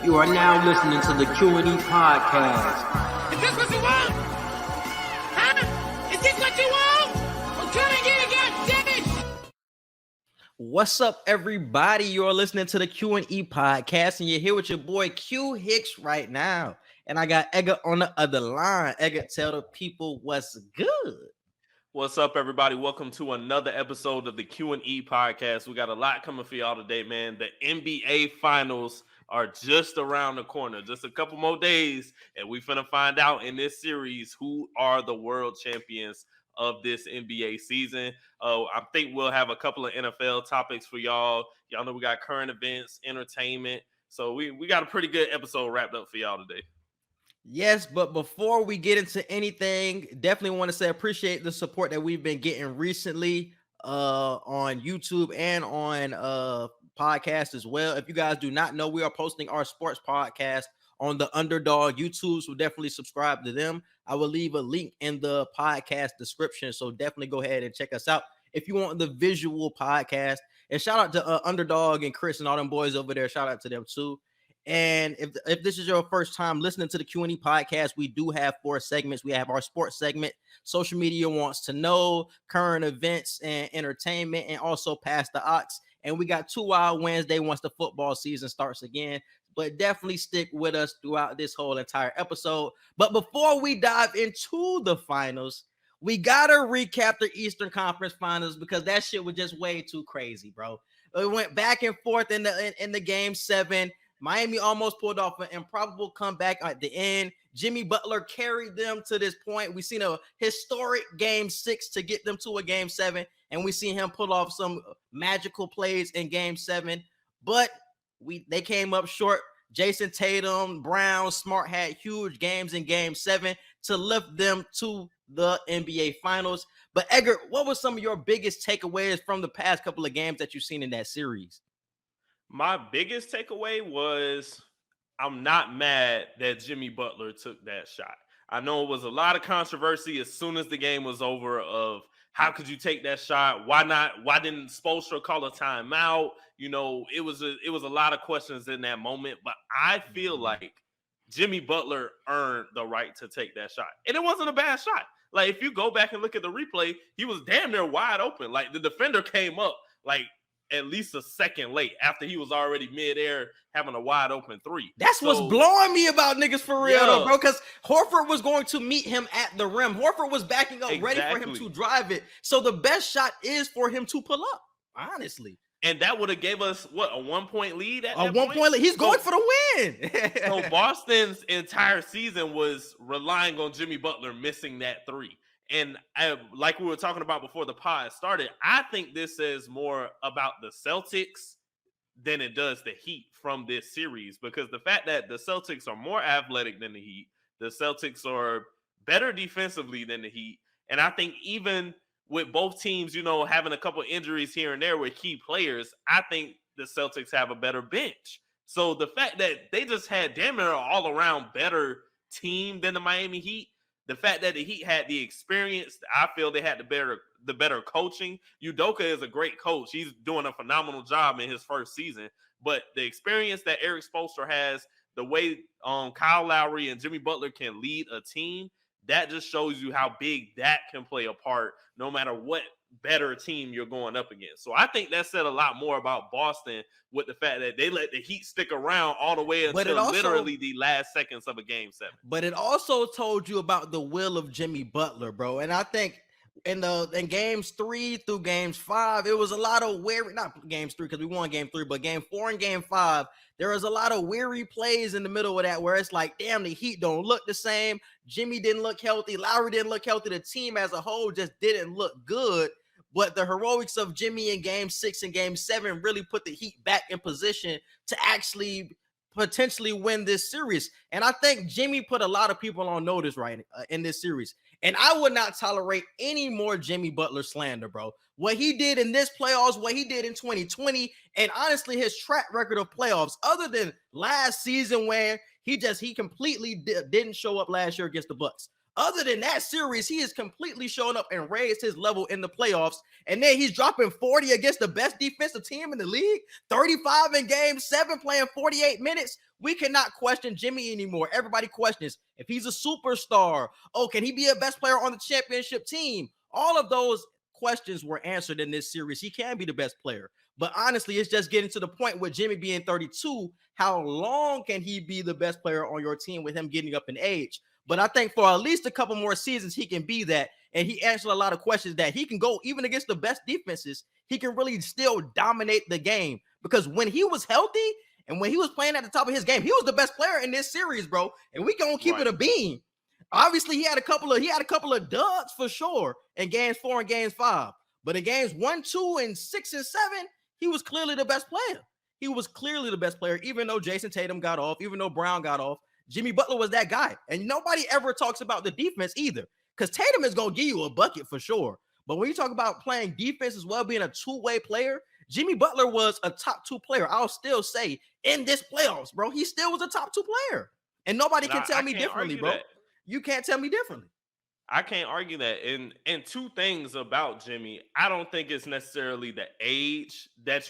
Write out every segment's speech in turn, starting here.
You are now listening to the Q&E Podcast. Is this what you want? Huh? Is this what you want? Well, come and get it, goddammit! What's up, everybody? You're listening to the Q&E Podcast, and you're here with your boy Q Hicks right now. And I got Edgar on the other line. Edgar, tell the people what's good. What's up, everybody? Welcome to another episode of the Q&E Podcast. We got a lot coming for y'all today, man. The NBA Finals are just around the corner. Just a couple more days, and we finna find out in this series who are the world champions of this NBA season. I think we'll have a couple of NFL topics for y'all. Y'all know we got current events, entertainment. So we got a pretty good episode wrapped up for y'all today. Yes, but before we get into anything, definitely want to say appreciate the support that we've been getting recently on YouTube and on podcast as well. If you guys do not know, we are posting our sports podcast on the Underdog YouTube, so definitely subscribe to them. I will leave a link in the podcast description, so definitely go ahead and check us out if you want the visual podcast. And shout out to Underdog and Chris and all them boys over there. Shout out to them too. And if this is your first time listening to the Q&E Podcast, we do have 4 segments. We have our sports segment, social media wants to know, current events and entertainment, and also Pass the Ox. And we got 2 Wild Wednesday once the football season starts again. But definitely stick with us throughout this whole entire episode. But before we dive into the finals, we got to recap the Eastern Conference Finals because that shit was just way too crazy, bro. It went back and forth in the Game 7. Miami almost pulled off an improbable comeback at the end. Jimmy Butler carried them to this point. We've seen a historic Game 6 to get them to a Game 7, and we seen him pull off some magical plays in Game 7. But they came up short. Jayson, Tatum, Brown, Smart had huge games in Game 7 to lift them to the NBA Finals. But Edgar, what was some of your biggest takeaways from the past couple of games that you've seen in that series? My biggest takeaway was I'm not mad that Jimmy Butler took that shot. I know it was a lot of controversy as soon as the game was over of how could you take that shot? Why not? Why didn't Spoelstra call a timeout? You know, it was a lot of questions in that moment, but I feel like Jimmy Butler earned the right to take that shot. And it wasn't a bad shot. Like, if you go back and look at the replay, he was damn near wide open. Like, the defender came up like at least a second late after he was already midair having a wide open 3. That's what's blowing me about niggas for real, though, bro, because Horford was going to meet him at the rim. Horford was backing up ready for him to drive it. So the best shot is for him to pull up, honestly. And that would have gave us, what, a 1-point lead at that point? A 1-point lead. He's going for the win. So Boston's entire season was relying on Jimmy Butler missing that 3. And like we were talking about before the pod started, I think this says more about the Celtics than it does the Heat from this series, because the fact that the Celtics are more athletic than the Heat, the Celtics are better defensively than the Heat, and I think even with both teams, you know, having a couple injuries here and there with key players, I think the Celtics have a better bench. So the fact that they just had damn near all around better team than the Miami Heat, the fact that the Heat had the experience, I feel they had the better coaching. Udoka is a great coach. He's doing a phenomenal job in his first season. But the experience that Eric Spoelstra has, the way Kyle Lowry and Jimmy Butler can lead a team, that just shows you how big that can play a part no matter what better team you're going up against. So I think that said a lot more about Boston with the fact that they let the Heat stick around all the way until literally the last seconds of a Game 7. But it also told you about the will of Jimmy Butler, bro. And I think in Games 3 through Games 5, it was a lot of weary, not Games 3 because we won Game 3, but Game 4 and Game 5, there was a lot of weary plays in the middle of that where it's like, damn, the Heat don't look the same. Jimmy didn't look healthy. Lowry didn't look healthy. The team as a whole just didn't look good. But the heroics of Jimmy in Game 6 and Game 7 really put the Heat back in position to actually potentially win this series. And I think Jimmy put a lot of people on notice in this series. And I would not tolerate any more Jimmy Butler slander, bro. What he did in this playoffs, what he did in 2020, and honestly, his track record of playoffs, other than last season where he completely didn't show up last year against the Bucks. Other than that series, he has completely shown up and raised his level in the playoffs. And then he's dropping 40 against the best defensive team in the league, 35 in game 7, playing 48 minutes. We cannot question Jimmy anymore. Everybody questions if he's a superstar. Oh, can he be a best player on the championship team? All of those questions were answered in this series. He can be the best player. But honestly, it's just getting to the point with Jimmy being 32. How long can he be the best player on your team with him getting up in age? But I think for at least a couple more seasons, he can be that. And he answered a lot of questions that he can go even against the best defenses. He can really still dominate the game because when he was healthy and when he was playing at the top of his game, he was the best player in this series, bro. And we gonna keep it a beam. Obviously, he had a couple of duds for sure in games 4 and games 5. But in games 1, 2, and 6 and 7, he was clearly the best player. He was clearly the best player, even though Jayson Tatum got off, even though Brown got off. Jimmy Butler was that guy. And nobody ever talks about the defense either. Because Tatum is going to give you a bucket for sure. But when you talk about playing defense as well, being a two-way player, Jimmy Butler was a top 2 player. I'll still say in this playoffs, bro, he still was a top 2 player. And nobody can tell me differently, bro. You can't tell me differently. I can't argue that. And two things about Jimmy, I don't think it's necessarily the age that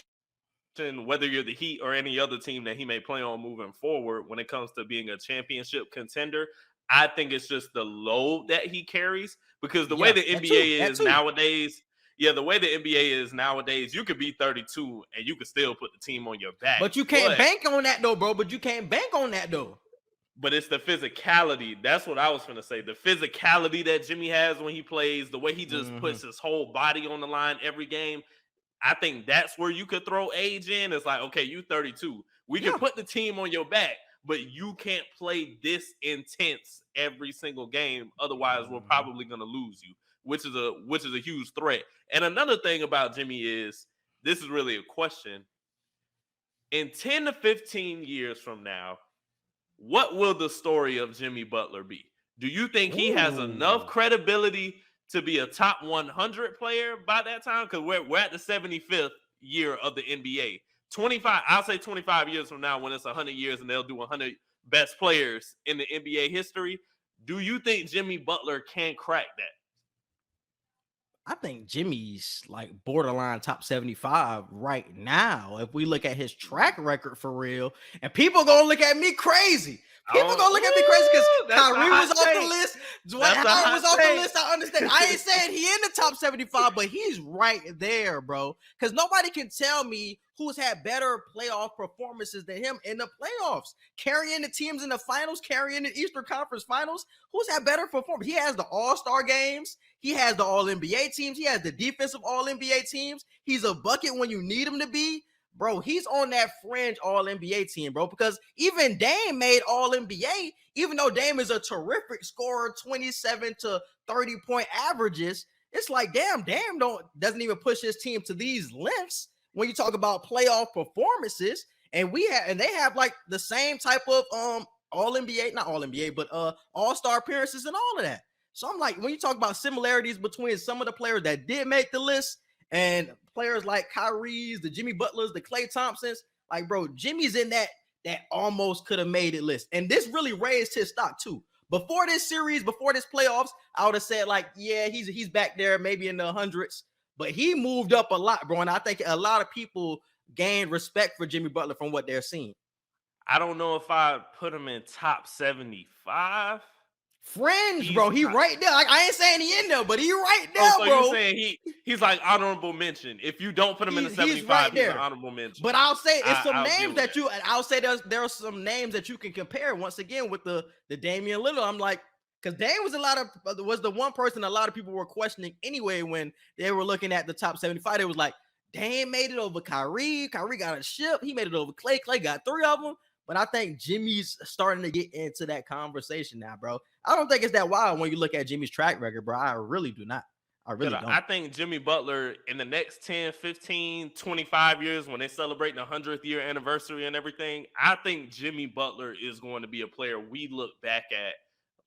whether you're the Heat or any other team that he may play on moving forward when it comes to being a championship contender. I think it's just the load that he carries because the way the NBA is nowadays, the way the NBA is nowadays, you could be 32 and you could still put the team on your back. But you can't bank on that though, bro. But it's the physicality. That's what I was going to say. The physicality that Jimmy has when he plays, the way he just puts his whole body on the line every game. I think that's where you could throw age in. It's like, okay, you 32. We can put the team on your back, but you can't play this intense every single game. Otherwise, we're probably going to lose you, which is a huge threat. And another thing about Jimmy is, this is really a question. In 10 to 15 years from now, what will the story of Jimmy Butler be? Do you think he has enough credibility to be a top 100 player by that time? Because we're at the 75th year of the NBA. 25, I'll say 25 years from now when it's 100 years and they'll do 100 best players in the NBA history. Do you think Jimmy Butler can crack that? I think Jimmy's like borderline top 75 right now. If we look at his track record for real, and people gonna look at me crazy. People gonna look at me crazy because Kyrie was off the list. Dwight Howard was off the list. I understand. I ain't saying he in the top 75, but he's right there, bro. Because nobody can tell me who's had better playoff performances than him in the playoffs. Carrying the teams in the finals, carrying the Eastern Conference Finals. Who's had better performance? He has the All-Star games. He has the All-NBA teams. He has the defensive All-NBA teams. He's a bucket when you need him to be. Bro, he's on that fringe All-NBA team, bro, because even Dame made All-NBA, even though Dame is a terrific scorer, 27 to 30-point averages. It's like, Dame doesn't even push his team to these lengths when you talk about playoff performances. And they have like the same type of All-NBA, not All-NBA, but All-Star appearances and all of that. So I'm like, when you talk about similarities between some of the players that did make the list and players like Kyrie's, the Jimmy Butlers, the Klay Thompsons, like, bro, Jimmy's in that almost could have made it list. And this really raised his stock too. Before this series, before this playoffs, I would have said like, yeah, he's back there maybe in the hundreds, but he moved up a lot, bro. And I think a lot of people gained respect for Jimmy Butler from what they're seeing. I don't know if I put him in top 75. Fringe, bro. He right there. Like, I ain't saying he in there, but he right there, so bro. You're saying he's like honorable mention. If you don't put him in the 75, he's an honorable mention. But I'll say it's some names that you, and I'll say there are some names that you can compare once again with the Damian Lillard. I'm like, because Dame was the one person a lot of people were questioning anyway when they were looking at the top 75. It was like, Dame made it over Kyrie. Kyrie got a ship. He made it over Klay. Klay got 3 of them. But I think Jimmy's starting to get into that conversation now, bro. I don't think it's that wild when you look at Jimmy's track record, bro. I really do not. I really don't. I think Jimmy Butler in the next 10, 15, 25 years when they celebrate the 100th year anniversary and everything, I think Jimmy Butler is going to be a player we look back at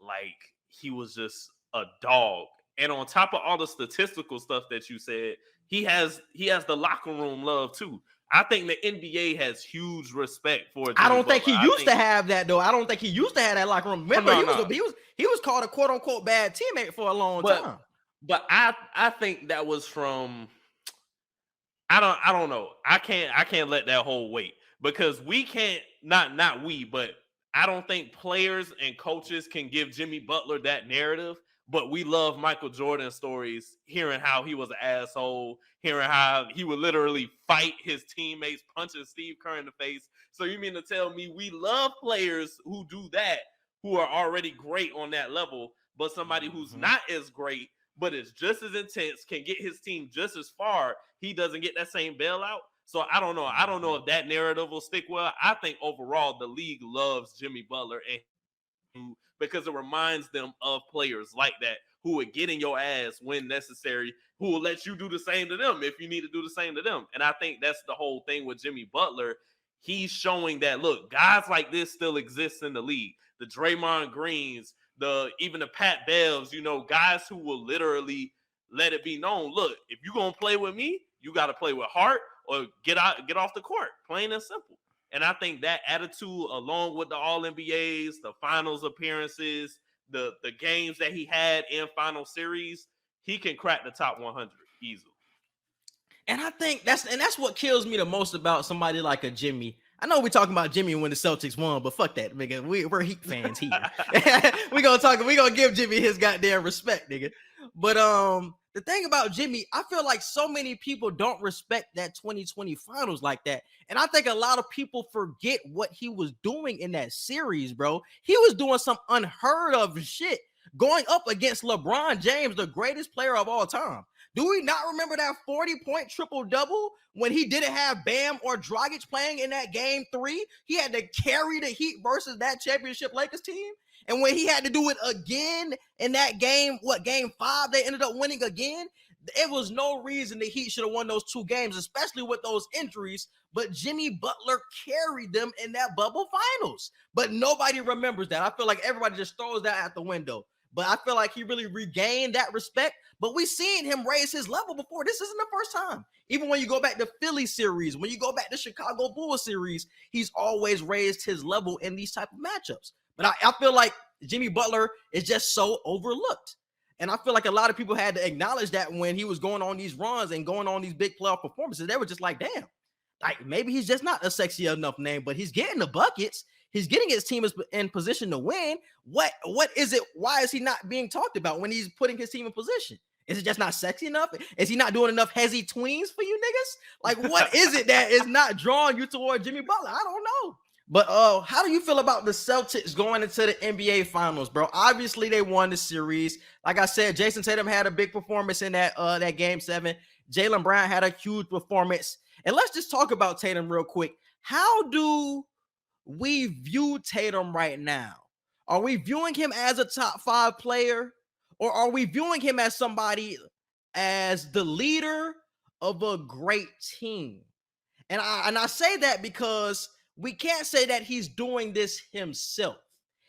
like he was just a dog. And on top of all the statistical stuff that you said, he has the locker room love too. I think the NBA has huge respect for Jimmy I don't think Butler. he used to have that though. I don't think he used to have that locker room. Remember, he was called a quote unquote bad teammate for a long time. But I think that was from I don't know. I can't let that hold weight because we can't not we, but I don't think players and coaches can give Jimmy Butler that narrative. But we love Michael Jordan stories, hearing how he was an asshole, hearing how he would literally fight his teammates, punching Steve Kerr in the face. So you mean to tell me we love players who do that, who are already great on that level, but somebody who's not as great, but is just as intense, can get his team just as far, he doesn't get that same bailout? So I don't know. I don't know if that narrative will stick well. I think overall the league loves Jimmy Butler and because it reminds them of players like that who would get in your ass when necessary, who will let you do the same to them if you need to do the same to them. And I think that's the whole thing with Jimmy Butler. He's showing that, look, guys like this still exist in the league. The Draymond Greens, even the Pat Bevs, guys who will literally let it be known, look, if you're going to play with me, you got to play with heart or get off the court, plain and simple. And I think that attitude, along with the All-NBAs, the finals appearances, the games that he had in final series, he can crack the top 100 easily. And I think that's what kills me the most about somebody like a Jimmy. I know we're talking about Jimmy when the Celtics won, but fuck that, nigga. We're Heat fans here. We're gonna give Jimmy his goddamn respect, nigga. But the thing about Jimmy, I feel like so many people don't respect that 2020 finals like that. And I think a lot of people forget what he was doing in that series, bro. He was doing some unheard of shit going up against LeBron James, the greatest player of all time. Do we not remember that 40-point triple-double when he didn't have Bam or Dragic playing in that game 3? He had to carry the Heat versus that championship Lakers team. And when he had to do it again in that game, game 5, they ended up winning again. It was no reason the Heat should have won those 2 games, especially with those injuries. But Jimmy Butler carried them in that bubble finals. But nobody remembers that. I feel like everybody just throws that out the window. But I feel like he really regained that respect. But we've seen him raise his level before. This isn't the first time. Even when you go back to Philly series, when you go back to Chicago Bulls series, he's always raised his level in these type of matchups. But I feel like Jimmy Butler is just so overlooked. And I feel like a lot of people had to acknowledge that when he was going on these runs and going on these big playoff performances. They were just like, damn, like maybe he's just not a sexy enough name, but he's getting the buckets. He's getting his team in position to win. What is it? Why is he not being talked about when he's putting his team in position? Is it just not sexy enough? Is he not doing enough hezzy tweens for you niggas? Like, what is it that is not drawing you toward Jimmy Butler? I don't know. But how do you feel about the Celtics going into the NBA Finals, bro? Obviously, they won the series. Like I said, Jayson Tatum had a big performance in that Game 7. Jaylen Brown had a huge performance. And let's just talk about Tatum real quick. How do we view Tatum right now? Are we viewing him as a top 5 player? Or are we viewing him as somebody as the leader of a great team? And I say that because we can't say that he's doing this himself.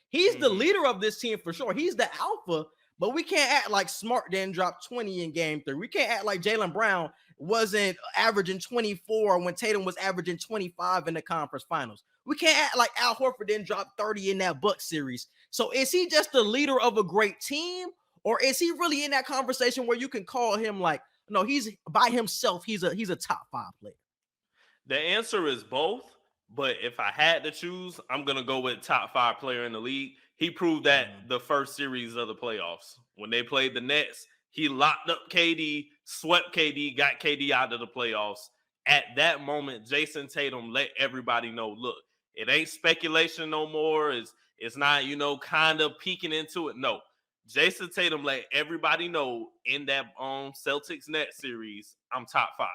He's the leader of this team for sure. He's the alpha, but we can't act like Smart didn't drop 20 in game 3. We can't act like Jaylen Brown wasn't averaging 24 when Tatum was averaging 25 in the conference finals. We can't act like Al Horford didn't drop 30 in that Bucks series. So is he just the leader of a great team? Or is he really in that conversation where you can call him like, no, he's by himself. He's a top 5 player. The answer is both. But if I had to choose, I'm going to go with top 5 player in the league. He proved that the first series of the playoffs. When they played the Nets, he locked up KD, swept KD, got KD out of the playoffs. At that moment, Jayson Tatum let everybody know, look, it ain't speculation no more. It's not, kind of peeking into it. No. Jayson Tatum let everybody know in that Celtics Nets series, I'm top 5.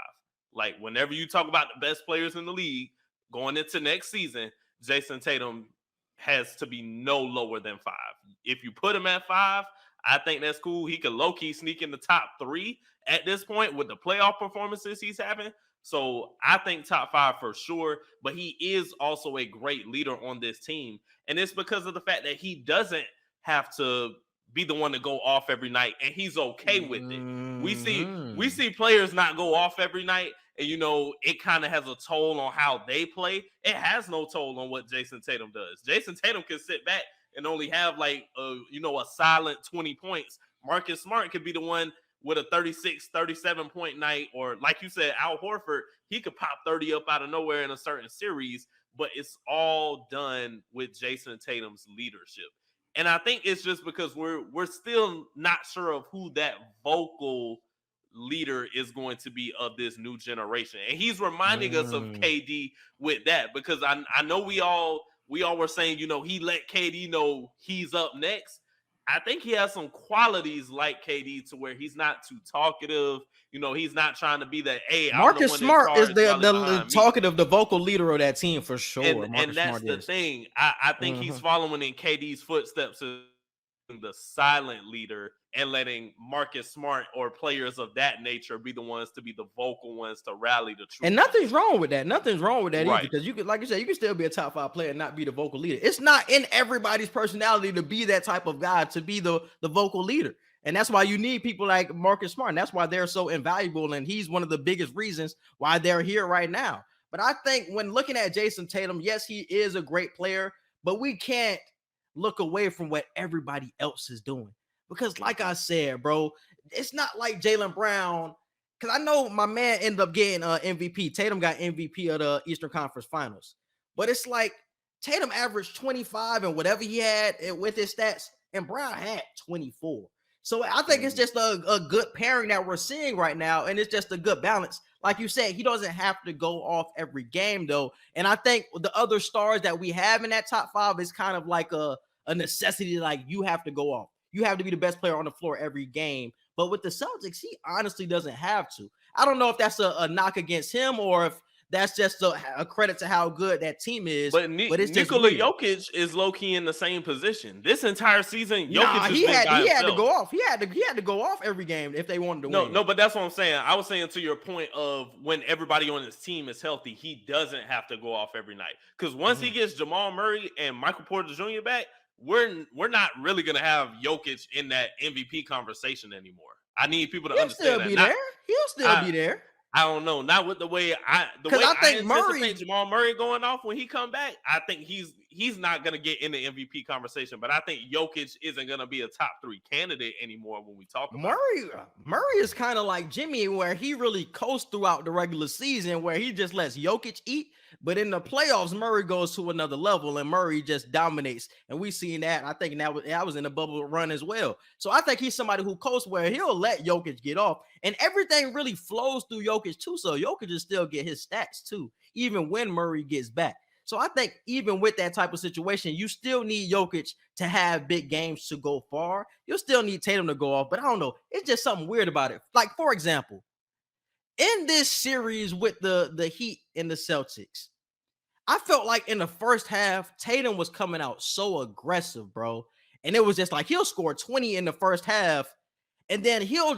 Like, whenever you talk about the best players in the league, going into next season, Jayson Tatum has to be no lower than 5. If you put him at 5, I think that's cool. He could low-key sneak in the top 3 at this point with the playoff performances he's having. So I think top 5 for sure, but he is also a great leader on this team. And it's because of the fact that he doesn't have to be the one to go off every night, and he's okay with it. We Mm-hmm. see players not go off every night, and it kind of has a toll on how they play. It has no toll on what Jayson Tatum does. Jayson Tatum can sit back and only have like a silent 20 points. Marcus Smart could be the one with a 36, 37 point night, or like you said, Al Horford, he could pop 30 up out of nowhere in a certain series, but it's all done with Jayson Tatum's leadership. And I think it's just because we're still not sure of who that vocal leader is going to be of this new generation. And he's reminding us of KD with that, because I know we all were saying, he let KD know he's up next. I think he has some qualities like KD to where he's not too talkative. He's not trying to be the Marcus Smart is the talkative, the vocal leader of that team for sure. And that's the thing. I think he's following in KD's footsteps as the silent leader and letting Marcus Smart or players of that nature be the ones to be the vocal ones to rally the troops. And nothing's wrong with that. Nothing's wrong with that Right. either. Because you could, like you said, you can still be a top 5 player and not be the vocal leader. It's not in everybody's personality to be that type of guy, to be the vocal leader. And that's why you need people like Marcus Smart. And that's why they're so invaluable. And he's one of the biggest reasons why they're here right now. But I think when looking at Jayson Tatum, yes, he is a great player, but we can't look away from what everybody else is doing. Because like I said, bro, it's not like Jaylen Brown. Because I know my man ended up getting MVP. Tatum got MVP of the Eastern Conference Finals. But it's like Tatum averaged 25 and whatever he had with his stats, and Brown had 24. So I think it's just a good pairing that we're seeing right now, and it's just a good balance. Like you said, he doesn't have to go off every game, though. And I think the other stars that we have in that top 5 is kind of like a necessity. Like, you have to go off. You have to be the best player on the floor every game. But with the Celtics, he honestly doesn't have to. I don't know if that's a knock against him or if that's just a credit to how good that team is. But it's Nikola Jokic is low-key in the same position. This entire season, Jokic he had to go off. He had to go off every game if they wanted to win. No, but that's what I'm saying. I was saying to your point of when everybody on his team is healthy, he doesn't have to go off every night. Because once he gets Jamal Murray and Michael Porter Jr. back, we're not really going to have Jokic in that MVP conversation anymore. I need people to understand that. He'll still be there. I don't know. Not with the way I think Jamal Murray going off when he come back. I think he's not going to get in the MVP conversation, but I think Jokic isn't going to be a top 3 candidate anymore when we talk about Murray is kind of like Jimmy, where he really coasts throughout the regular season, where he just lets Jokic eat. But in the playoffs, Murray goes to another level, and Murray just dominates. And we've seen that. I think that was in the bubble run as well. So I think he's somebody who coasts where he'll let Jokic get off. And everything really flows through Jokic too. So Jokic will still get his stats too, even when Murray gets back. So I think even with that type of situation, you still need Jokic to have big games to go far. You'll still need Tatum to go off. But I don't know. It's just something weird about it. Like, for example, in this series with the Heat and the Celtics, I felt like in the first half, Tatum was coming out so aggressive, bro. And it was just like he'll score 20 in the first half, and then he'll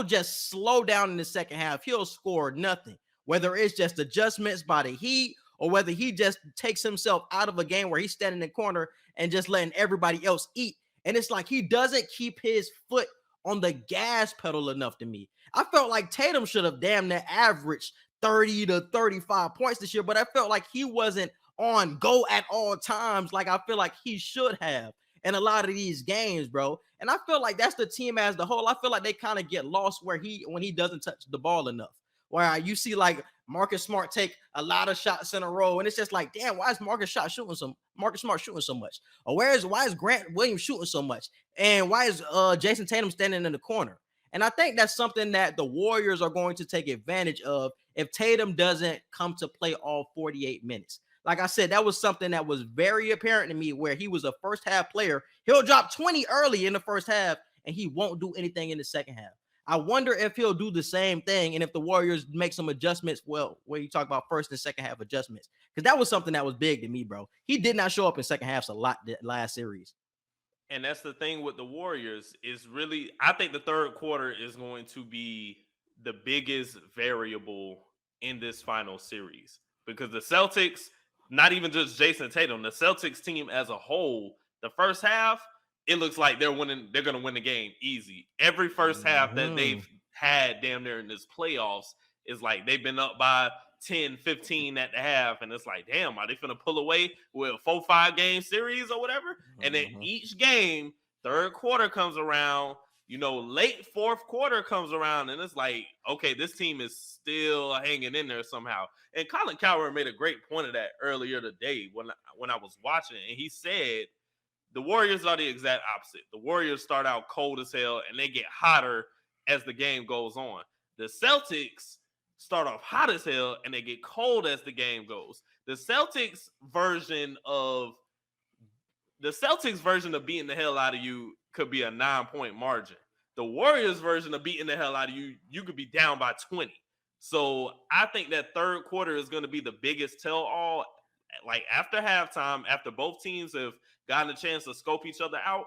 just slow down in the second half. He'll score nothing, whether it's just adjustments by the Heat or whether he just takes himself out of a game where he's standing in the corner and just letting everybody else eat. And it's like he doesn't keep his foot on the gas pedal enough to me. I felt like Tatum should have damn near averaged 30 to 35 points this year, but I felt like he wasn't on go at all times like I feel like he should have in a lot of these games, bro. And I feel like that's the team as the whole. I feel like they kind of get lost when he doesn't touch the ball enough. Where you see like Marcus Smart take a lot of shots in a row, and it's just like, damn, why is Marcus Smart shooting so much? Or why is Grant Williams shooting so much? And why is Jayson Tatum standing in the corner? And I think that's something that the Warriors are going to take advantage of if Tatum doesn't come to play all 48 minutes. Like I said, that was something that was very apparent to me where he was a first half player. He'll drop 20 early in the first half and he won't do anything in the second half. I wonder if he'll do the same thing and if the Warriors make some adjustments. Well, where you talk about first and second half adjustments, because that was something that was big to me, bro. He did not show up in second halves a lot last series. And that's the thing with the Warriors is really, I think the third quarter is going to be the biggest variable in this final series because the Celtics, not even just Jayson Tatum, the Celtics team as a whole, the first half, it looks like they're winning. They're going to win the game easy. Every first half that they've had damn near in this playoffs is like they've been up by 10, 15 at the half, and it's like, damn, are they finna pull away with a 4-5 game series or whatever? And then each game, third quarter comes around, late fourth quarter comes around, and it's like, okay, this team is still hanging in there somehow. And Colin Cowherd made a great point of that earlier today when I was watching it, and he said the Warriors are the exact opposite. The Warriors start out cold as hell, and they get hotter as the game goes on. The Celtics start off hot as hell and they get cold as the game goes. The Celtics version of beating the hell out of you could be a 9-point margin. The Warriors version of beating the hell out of you, you could be down by 20. So I think that third quarter is going to be the biggest tell-all. Like after halftime, after both teams have gotten a chance to scope each other out,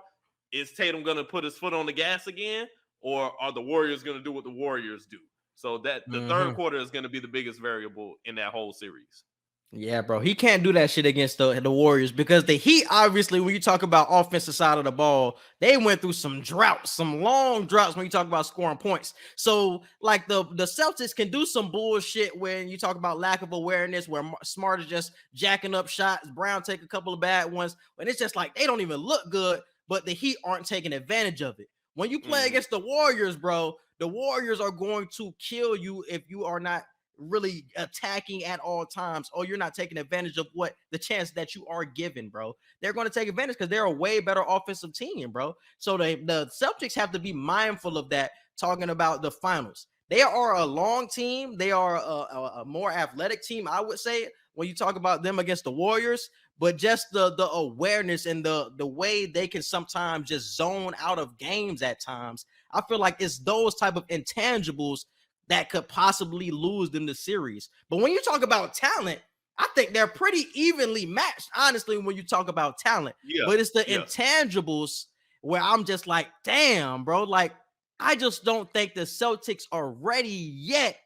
is Tatum going to put his foot on the gas again, or are the Warriors going to do what the Warriors do? So that the third quarter is going to be the biggest variable in that whole series. Yeah, bro. He can't do that shit against the Warriors because the Heat, obviously, when you talk about offensive side of the ball, they went through some droughts, some long droughts when you talk about scoring points. So, like, the Celtics can do some bullshit when you talk about lack of awareness, where Smart is just jacking up shots, Brown take a couple of bad ones, and it's just like they don't even look good, but the Heat aren't taking advantage of it. When you play against the Warriors, bro, the Warriors are going to kill you if you are not really attacking at all times, or you're not taking advantage of what the chance that you are given, bro. They're going to take advantage because they're a way better offensive team, bro. So the Celtics have to be mindful of that, talking about the finals. They are a long team. They are a more athletic team, I would say, when you talk about them against the Warriors. But just the awareness and the way they can sometimes just zone out of games at times, I feel like it's those type of intangibles that could possibly lose them the series. But when you talk about talent, I think they're pretty evenly matched, honestly, when you talk about talent. Yeah, but it's the intangibles where I'm just like, damn, bro. Like, I just don't think the Celtics are ready yet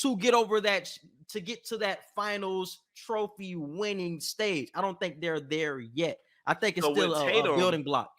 to get over that, to get to that finals trophy winning stage. I don't think they're there yet. I think it's still a building block.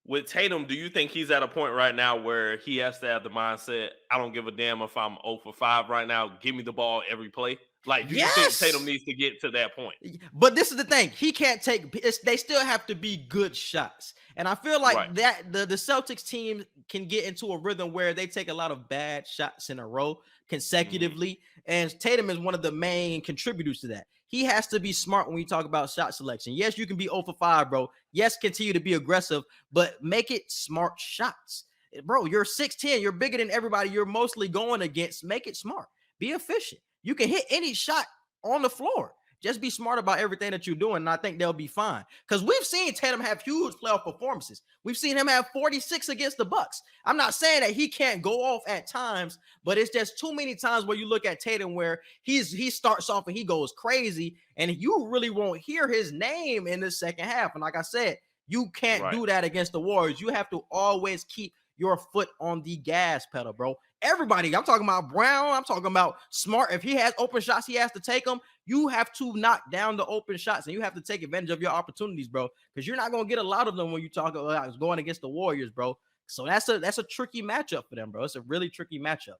With Tatum, do you think he's at a point right now where he has to have the mindset, I don't give a damn if I'm 0 for 5 right now, give me the ball every play? Like, do you think Tatum needs to get to that point? But this is the thing. He can't take – they still have to be good shots. And I feel like that the Celtics team can get into a rhythm where they take a lot of bad shots in a row consecutively. And Tatum is one of the main contributors to that. He has to be smart when we talk about shot selection. Yes, you can be 0 for 5, bro. Yes, continue to be aggressive, but make it smart shots. Bro, you're 6'10". You're bigger than everybody you're mostly going against. Make it smart. Be efficient. You can hit any shot on the floor. Just be smart about everything that you're doing, and I think they'll be fine. Because we've seen Tatum have huge playoff performances. We've seen him have 46 against the Bucks. I'm not saying that he can't go off at times, but it's just too many times where you look at Tatum where he starts off and he goes crazy, and you really won't hear his name in the second half. And like I said, you can't do that against the Warriors. You have to always keep your foot on the gas pedal, bro. Everybody, I'm talking about Brown, I'm talking about Smart. If he has open shots, he has to take them. You have to knock down the open shots, and you have to take advantage of your opportunities, bro, because you're not going to get a lot of them when you talk about going against the Warriors, bro. So that's a tricky matchup for them, bro. It's a really tricky matchup.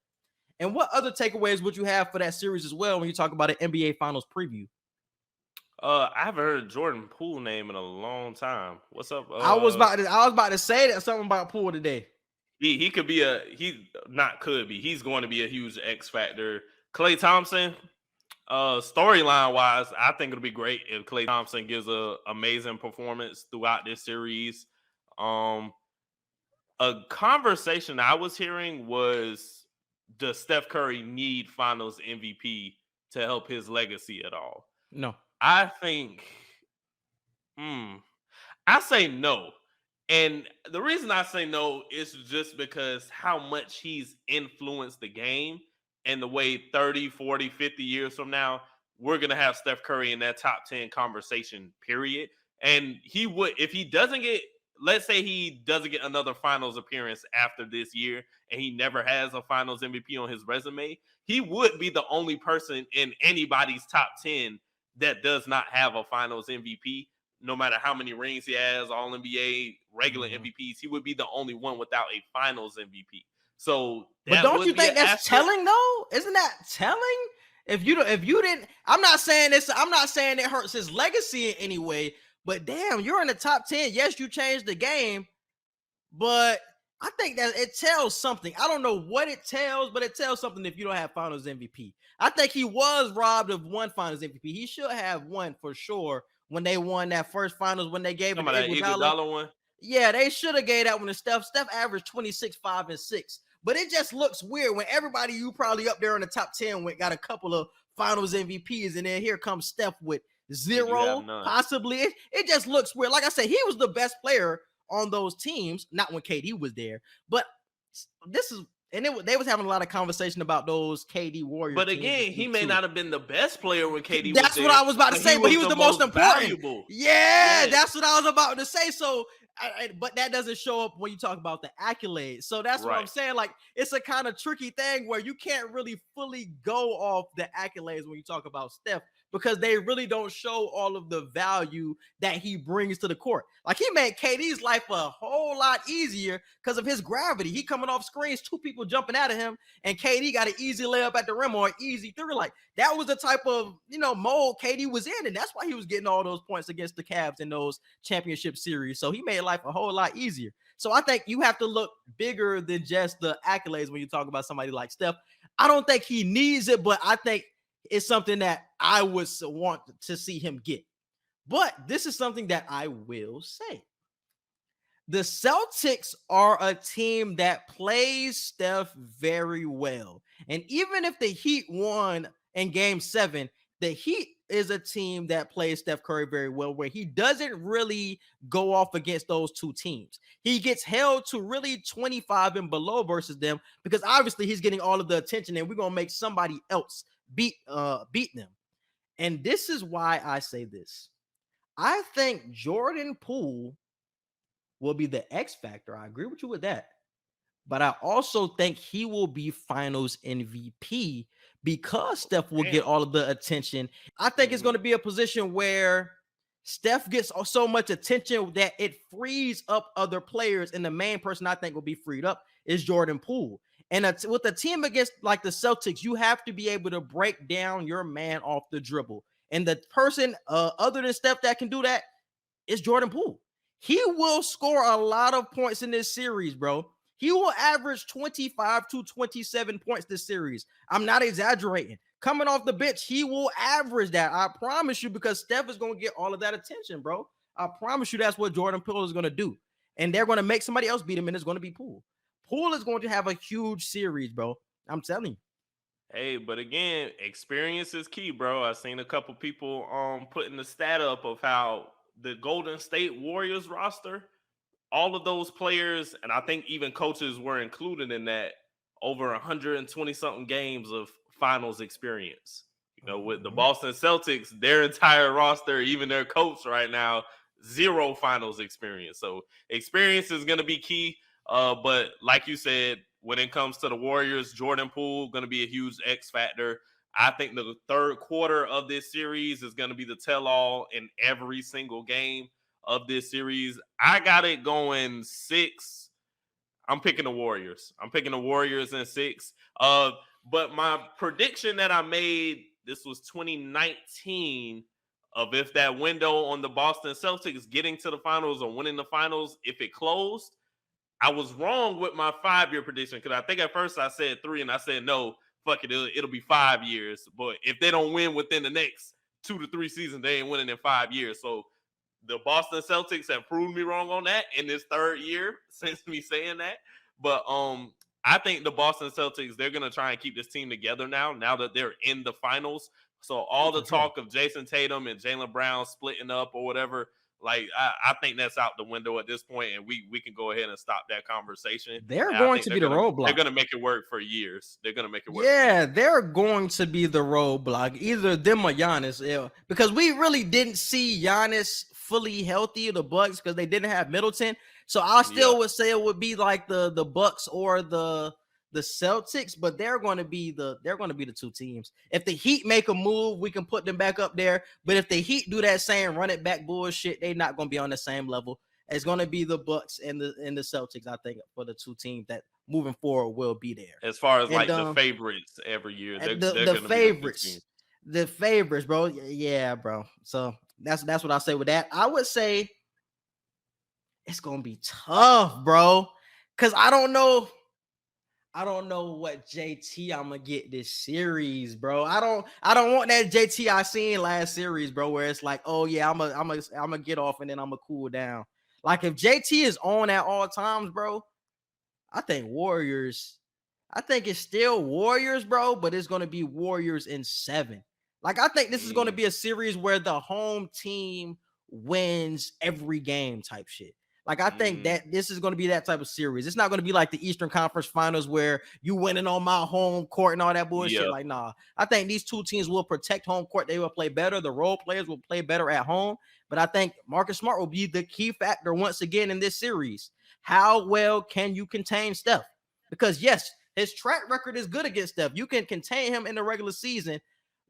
And what other takeaways would you have for that series as well when you talk about an NBA Finals preview? I haven't heard Jordan Poole name in a long time. What's up? I was about to say that something about Poole today. He could be he's going to be a huge X factor. Klay Thompson, storyline wise, I think it'll be great if Klay Thompson gives a amazing performance throughout this series. A conversation I was hearing was, does Steph Curry need Finals MVP to help his legacy at all? No. I think I say no. And the reason I say no is just because how much he's influenced the game, and the way 30, 40, 50 years from now, we're going to have Steph Curry in that top 10 conversation, period. And he would, if he doesn't get, let's say he doesn't get another finals appearance after this year, and he never has a finals MVP on his resume, he would be the only person in anybody's top 10 that does not have a finals MVP no matter how many rings he has, all NBA, regular Mhm. MVPs, he would be the only one without a Finals MVP. So, But don't you think that's telling though? Isn't that telling? If you didn't, I'm not saying this. I'm not saying it hurts his legacy in any way. But damn, you're in the top 10. Yes, you changed the game, but I think that it tells something. I don't know what it tells, but it tells something if you don't have Finals MVP. I think he was robbed of one Finals MVP. He should have one for sure when they won that first Finals, when they gave it to that Iguodala one. Yeah, they should have gave that one to Steph. Steph averaged 26, 5, and 6. But it just looks weird when everybody you probably up there in the top 10 got a couple of Finals MVPs, and then here comes Steph with 0, possibly. It just looks weird. Like I said, he was the best player on those teams, not when KD was there. But this is, and they was having a lot of conversation about those KD Warriors. But again, he may not have been the best player when KD was there. That's what I was about to say, but he was the most important. Valuable. Yeah, that's what I was about to say. So, but that doesn't show up when you talk about the accolades. So that's what I'm saying. Like, it's a kind of tricky thing where you can't really fully go off the accolades when you talk about Steph, because they really don't show all of the value that he brings to the court. Like, he made KD's life a whole lot easier because of his gravity. He coming off screens, 2 people jumping out of him, and KD got an easy layup at the rim or an easy three. Like, that was the type of, mold KD was in, and that's why he was getting all those points against the Cavs in those championship series. So he made life a whole lot easier. So I think you have to look bigger than just the accolades when you talk about somebody like Steph. I don't think he needs it, but I think it's something that I would want to see him get. But this is something that I will say. The Celtics are a team that plays Steph very well. And even if the Heat won in Game 7, the Heat is a team that plays Steph Curry very well, where he doesn't really go off against those two teams. He gets held to really 25 and below versus them, because obviously he's getting all of the attention, and we're going to make somebody else beat them. And this is why I say this. I think Jordan Poole will be the X factor. I agree with you with that. But I also think he will be Finals MVP because Steph will get all of the attention. I think it's going to be a position where Steph gets so much attention that it frees up other players. And the main person I think will be freed up is Jordan Poole. And with a team against like the Celtics, you have to be able to break down your man off the dribble. And the person other than Steph that can do that is Jordan Poole. He will score a lot of points in this series, bro. He will average 25 to 27 points this series. I'm not exaggerating. Coming off the bench, he will average that. I promise you, because Steph is going to get all of that attention, bro. I promise you that's what Jordan Poole is going to do. And they're going to make somebody else beat him, and it's going to be Poole. Poole is going to have a huge series, bro. I'm telling you. Hey, but again, experience is key, bro. I've seen a couple people putting the stat up of how the Golden State Warriors roster, all of those players, and I think even coaches were included in that, over 120 something games of finals experience. With the Boston Celtics, their entire roster, even their coach right now, 0 finals experience. So experience is going to be key. But like you said, when it comes to the Warriors, Jordan Poole going to be a huge X factor. I think the third quarter of this series is going to be the tell-all in every single game of this series. I got it going 6. I'm picking the Warriors. I'm picking the Warriors in 6. But my prediction that I made, this was 2019, of if that window on the Boston Celtics getting to the finals or winning the finals, if it closed, I was wrong with my 5-year prediction, because I think at first I said 3, and I said, no, fuck it, it'll be 5 years. But if they don't win within the next 2 to 3 seasons, they ain't winning in 5 years. So the Boston Celtics have proved me wrong on that in this 3rd year since me saying that. But I think the Boston Celtics, they're going to try and keep this team together now that they're in the finals. So all the talk of Jayson Tatum and Jaylen Brown splitting up or whatever, like, I think that's out the window at this point, and we can go ahead and stop that conversation. They're going to be the roadblock. They're going to make it work for years. They're going to make it work. Yeah, they're going to be the roadblock, either them or Giannis. Because we really didn't see Giannis fully healthy, the Bucks, because they didn't have Middleton. So I still would say it would be like the Bucks or the the Celtics, but they're going to be the two teams. If the Heat make a move, we can put them back up there. But if the Heat do that same run it back bullshit, they're not going to be on the same level. It's going to be the Bucks and the Celtics, I think, for the two teams that moving forward will be there. As far as the favorites every year, they're the favorites, the favorites, bro. Yeah, bro. So that's what I say with that. I would say it's gonna be tough, bro, because I don't know what JT I'm gonna get this series, bro. I don't want that JT I seen last series, bro, where it's like, oh yeah, I'm gonna get off and then I'm gonna cool down. Like if JT is on at all times, bro, I think it's still Warriors, bro, but it's gonna be Warriors in 7. Like I think this is gonna be a series where the home team wins every game type shit. Like, I think that this is going to be that type of series. It's not going to be like the Eastern Conference Finals where you winning on my home court and all that bullshit. Like, nah. I think these two teams will protect home court. They will play better. The role players will play better at home. But I think Marcus Smart will be the key factor once again in this series. How well can you contain Steph? Because, yes, his track record is good against Steph. You can contain him in the regular season.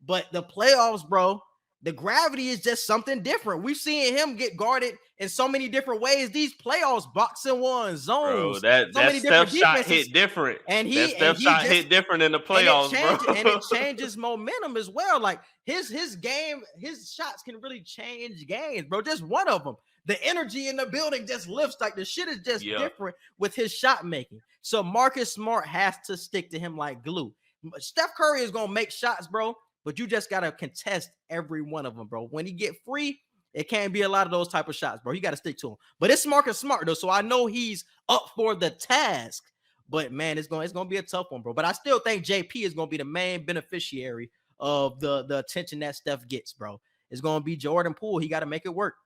But the playoffs, bro, the gravity is just something different. We've seen him get guarded in so many different ways. These playoffs, boxing one, zones. Bro, that Steph shot hit different. And Steph shot hit different in the playoffs, bro. And it changes momentum as well. Like his game, his shots can really change games, bro. Just one of them. The energy in the building just lifts. Like the shit is just different with his shot making. So Marcus Smart has to stick to him like glue. Steph Curry is gonna make shots, bro, but you just gotta contest every one of them, bro. When he get free, it can't be a lot of those type of shots, bro. You got to stick to him. But it's Marcus Smart, though, so I know he's up for the task. But, man, it's going to be a tough one, bro. But I still think JP is going to be the main beneficiary of the attention that Steph gets, bro. It's going to be Jordan Poole. He got to make it work.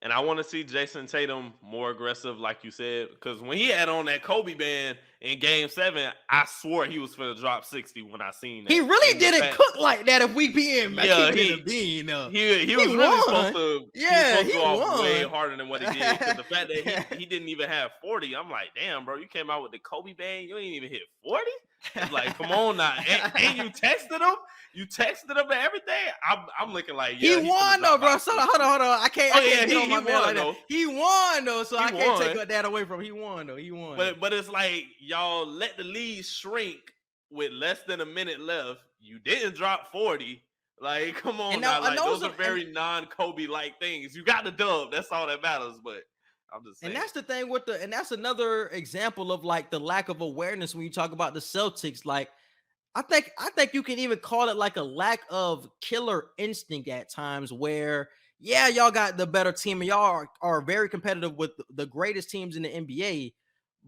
And I want to see Jayson Tatum more aggressive, like you said, because when he had on that Kobe band in Game 7, I swore he was going to drop 60 when I seen that. He really didn't cook like that. If we being, he was really supposed to. He won way harder than what he did. Because the fact that he didn't even have 40, I'm like, damn, bro, you came out with the Kobe band, you ain't even hit 40. It's like, come on now, and you texted him. You texted him and everything. I'm looking like, yeah, he won though, bro. So hold on. I can't get on my man like that. He won though, so I can't take that away from him. He won though. He won. But it's like y'all let the lead shrink with less than a minute left. You didn't drop 40. Like, come on now. Like those are very non-Kobe like things. You got the dub. That's all that matters. But I'm just saying. And that's the thing and that's another example of like the lack of awareness when you talk about the Celtics. Like, I think you can even call it like a lack of killer instinct at times where, yeah, y'all got the better team and y'all are very competitive with the greatest teams in the NBA,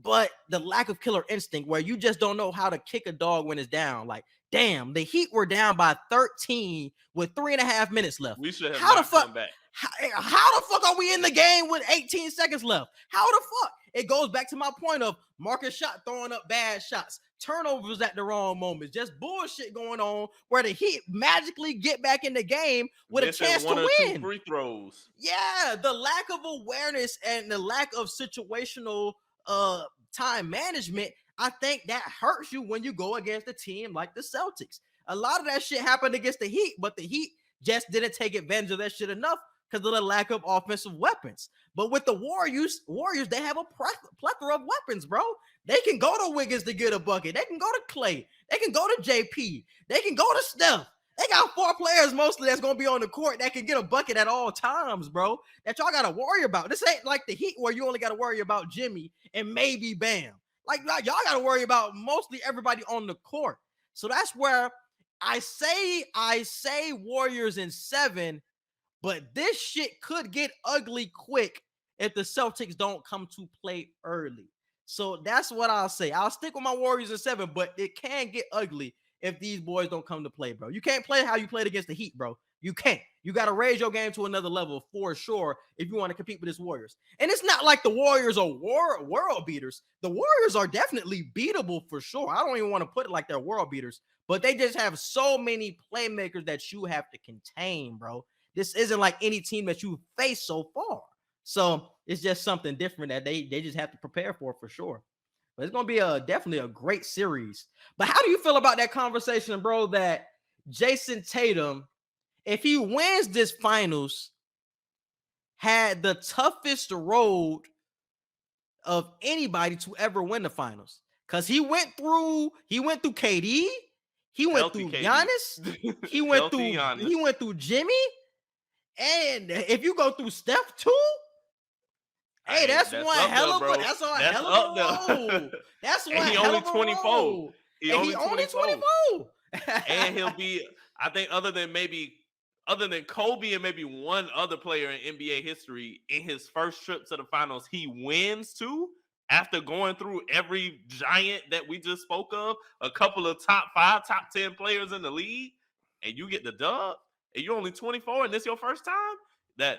but the lack of killer instinct where you just don't know how to kick a dog when it's down. Like, damn, the Heat were down by 13 with 3.5 minutes left. We should have come back. How the fuck are we in the game with 18 seconds left? How the fuck? It goes back to my point of Marcus shot throwing up bad shots, turnovers at the wrong moments, just bullshit going on where the Heat magically get back in the game with a chance to win. 2 free throws. Yeah, the lack of awareness and the lack of situational time management, I think that hurts you when you go against a team like the Celtics. A lot of that shit happened against the Heat, but the Heat just didn't take advantage of that shit enough because of the lack of offensive weapons. But with the Warriors, they have a plethora of weapons, bro. They can go to Wiggins to get a bucket. They can go to Clay. They can go to JP. They can go to Steph. They got 4 players mostly that's going to be on the court that can get a bucket at all times, bro, that y'all got to worry about. This ain't like the Heat where you only got to worry about Jimmy and maybe Bam. Like y'all got to worry about mostly everybody on the court. So that's where I say Warriors in 7, but this shit could get ugly quick if the Celtics don't come to play early. So that's what I'll say. I'll stick with my Warriors in 7, but it can get ugly if these boys don't come to play, bro. You can't play how you played against the Heat, bro. You can't. You got to raise your game to another level for sure if you want to compete with this Warriors. And it's not like the Warriors are world beaters. The Warriors are definitely beatable for sure. I don't even want to put it like they're world beaters, but they just have so many playmakers that you have to contain, bro. This isn't like any team that you've faced so far. So it's just something different that they just have to prepare for sure. But it's gonna be definitely a great series. But how do you feel about that conversation, bro? That Jayson Tatum, if he wins this finals, had the toughest road of anybody to ever win the finals. Because he went through KD, he went Healthy through KD. Giannis, he went through Jimmy, and if you go through Steph too, hey, that's one hell of a road. That's one hell of a 24. road. He only 24. And he'll be, I think, other than Kobe and maybe one other player in NBA history, in his first trip to the finals, he wins too. After going through every giant that we just spoke of, a couple of top 5, top 10 players in the league, and you get the dub, and you're only 24, and this your first time,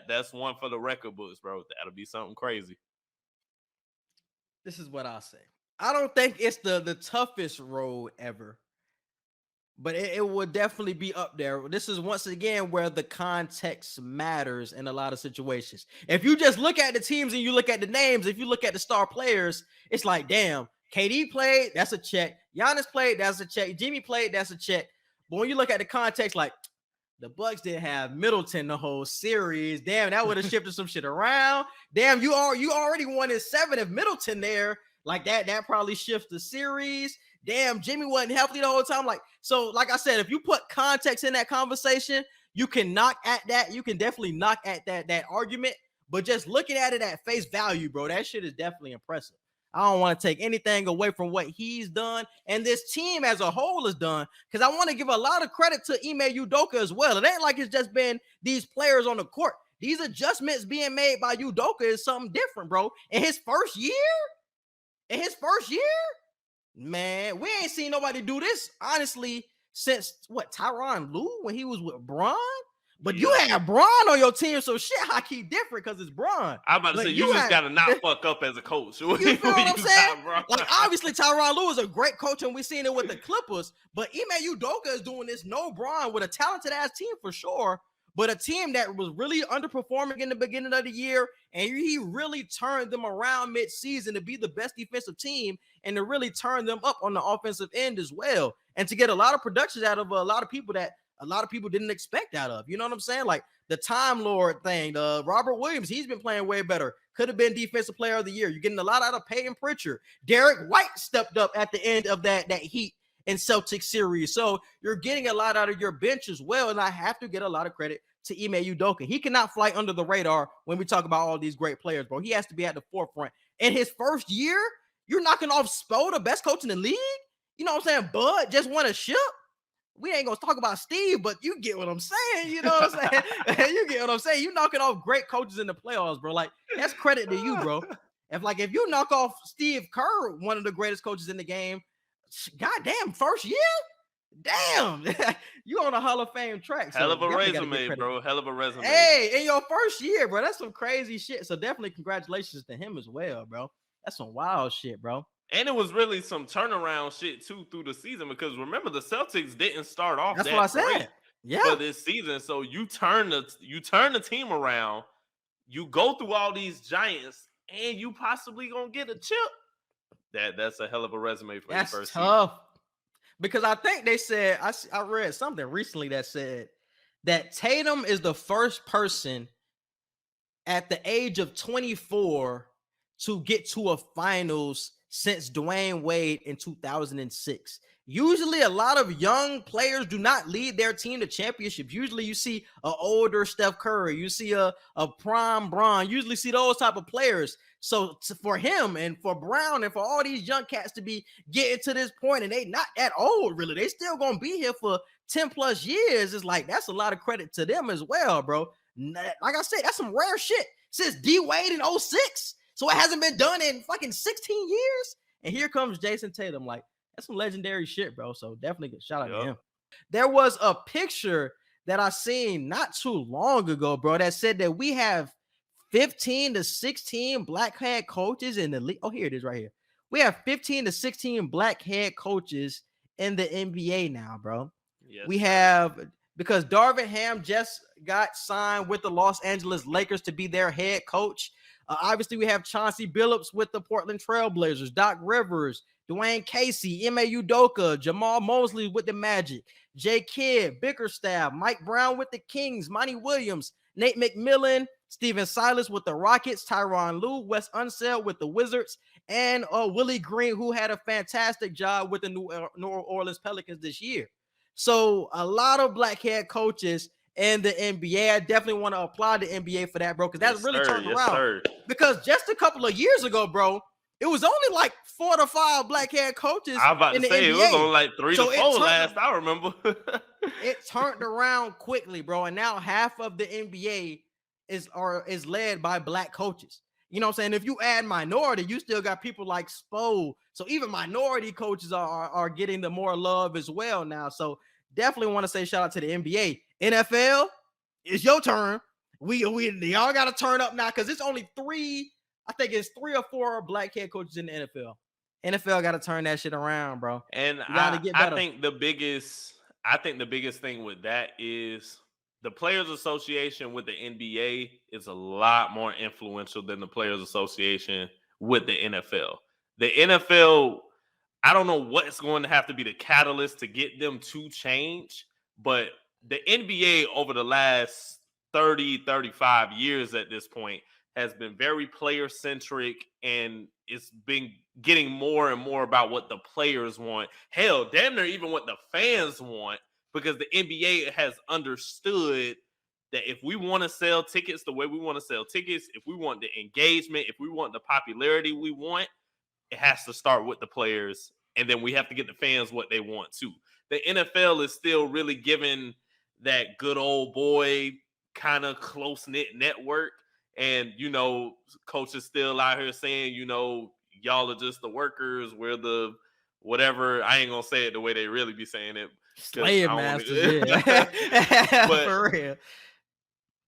that's one for the record books, bro. That'll be something crazy. This is what I'll say. I don't think it's the toughest road ever, but it will definitely be up there. This is once again where the context matters in a lot of situations. If you just look at the teams and you look at the names, if you look at the star players, it's like, damn, KD played, that's a check. Giannis played, that's a check. Jimmy played, that's a check. But when you look at the context, like, the Bucks didn't have Middleton the whole series. Damn, that would have shifted some shit around. Damn, you already won in 7 if Middleton there. Like that probably shifts the series. Damn, Jimmy wasn't healthy the whole time. Like I said, if you put context in that conversation, you can knock at that. You can definitely knock at that argument. But just looking at it at face value, bro, that shit is definitely impressive. I don't want to take anything away from what he's done and this team as a whole has done, because I want to give a lot of credit to Ime Udoka as well. It ain't like it's just been these players on the court. These adjustments being made by Udoka is something different, bro. In his first year, man, we ain't seen nobody do this, honestly, since, Tyronn Lue when he was with Bron? But you had Bron on your team, so shit hockey different because it's Bron. I'm about to say, you just got to not fuck up as a coach. You feel what I'm saying? Like, obviously, Tyronn Lue is a great coach, and we've seen it with the Clippers, but Ime Udoka is doing this no Bron with a talented-ass team for sure, but a team that was really underperforming in the beginning of the year, and he really turned them around mid-season to be the best defensive team and to really turn them up on the offensive end as well, and to get a lot of productions out of a lot of people that a lot of people didn't expect out of. You know what I'm saying? Like the Time Lord thing, Robert Williams, he's been playing way better. Could have been Defensive Player of the Year. You're getting a lot out of Peyton Pritchard. Derek White stepped up at the end of that Heat and Celtics series. So you're getting a lot out of your bench as well. And I have to get a lot of credit to Ime Udoka. He cannot fly under the radar when we talk about all these great players, bro. He has to be at the forefront. In his first year, you're knocking off Spo, the best coach in the league. You know what I'm saying? Bud just won a ship. We ain't gonna talk about Steve, but you get what I'm saying. You know what I'm saying? You get what I'm saying. You knocking off great coaches in the playoffs, bro. Like, that's credit to you, bro. If you knock off Steve Kerr, one of the greatest coaches in the game, goddamn, first year, damn, you on a Hall of Fame track. So hell of a resume, bro. Hell of a resume. Hey, in your first year, bro, that's some crazy shit. So definitely congratulations to him as well, bro. That's some wild shit, bro. And it was really some turnaround shit too through the season, because remember, the Celtics didn't start off That's what I said. For this season. So you turn the team around, you go through all these giants, and you possibly gonna get a chip. That's a hell of a resume for your first tough season. Because I think they said, I read something recently that said that Tatum is the first person at the age of 24 to get to a finals since Dwayne Wade in 2006. Usually a lot of young players do not lead their team to championships. Usually you see an older Steph Curry, you see a prime Bron, usually see those type of players. So for him and for Brown and for all these young cats to be getting to this point, and they not that old really, they still gonna be here for 10 plus years, it's like, that's a lot of credit to them as well, bro. Like I said, that's some rare shit since D Wade in 06. So it hasn't been done in fucking 16 years. And here comes Jayson Tatum. Like, that's some legendary shit, bro. So definitely good shout out to him. There was a picture that I seen not too long ago, bro, that said that we have 15 to 16 black head coaches in the league. Oh, here it is right here. We have 15 to 16 black head coaches in the NBA now, bro. Yes. We have because Darvin Ham just got signed with the Los Angeles Lakers to be their head coach. Obviously, we have Chauncey Billups with the Portland Trailblazers, Doc Rivers, Dwayne Casey, Ime Udoka, Jamal Mosley with the Magic, Jay Kidd, Bickerstaff, Mike Brown with the Kings, Monty Williams, Nate McMillan, Steven Silas with the Rockets, Tyronn Lue, Wes Unseld with the Wizards, and Willie Green, who had a fantastic job with the New Orleans Pelicans this year. So a lot of black head coaches in the NBA. I definitely want to applaud the NBA for that, bro, because that's really turned around. Sir. Because just a couple of years ago, bro, it was only like 4 to 5 black head coaches. I was about to say NBA. It was only like 3 to 4 last. I remember. It turned around quickly, bro, and now half of the NBA is led by black coaches. You know what I'm saying? If you add minority, you still got people like Spo. So even minority coaches are getting the more love as well now. So definitely want to say shout out to the NBA. NFL, it's your turn. We y'all got to turn up now because it's only 3. I think it's 3 or 4 black head coaches in the NFL. NFL got to turn that shit around, bro. And I think the biggest thing with that is the Players Association with the NBA is a lot more influential than the Players Association with the NFL. The NFL, I don't know what's going to have to be the catalyst to get them to change, but the NBA over the last 30, 35 years at this point has been very player-centric, and it's been getting more and more about what the players want. Hell, damn near even what the fans want, because the NBA has understood that if we want to sell tickets the way we want to sell tickets, if we want the engagement, if we want the popularity we want, it has to start with the players, and then we have to get the fans what they want too. The NFL is still really giving that good old boy kind of close-knit network, and, you know, coaches still out here saying, you know, y'all are just the workers, we're the whatever. I ain't going to say it the way they really be saying it. Slave masters, yeah. But for real.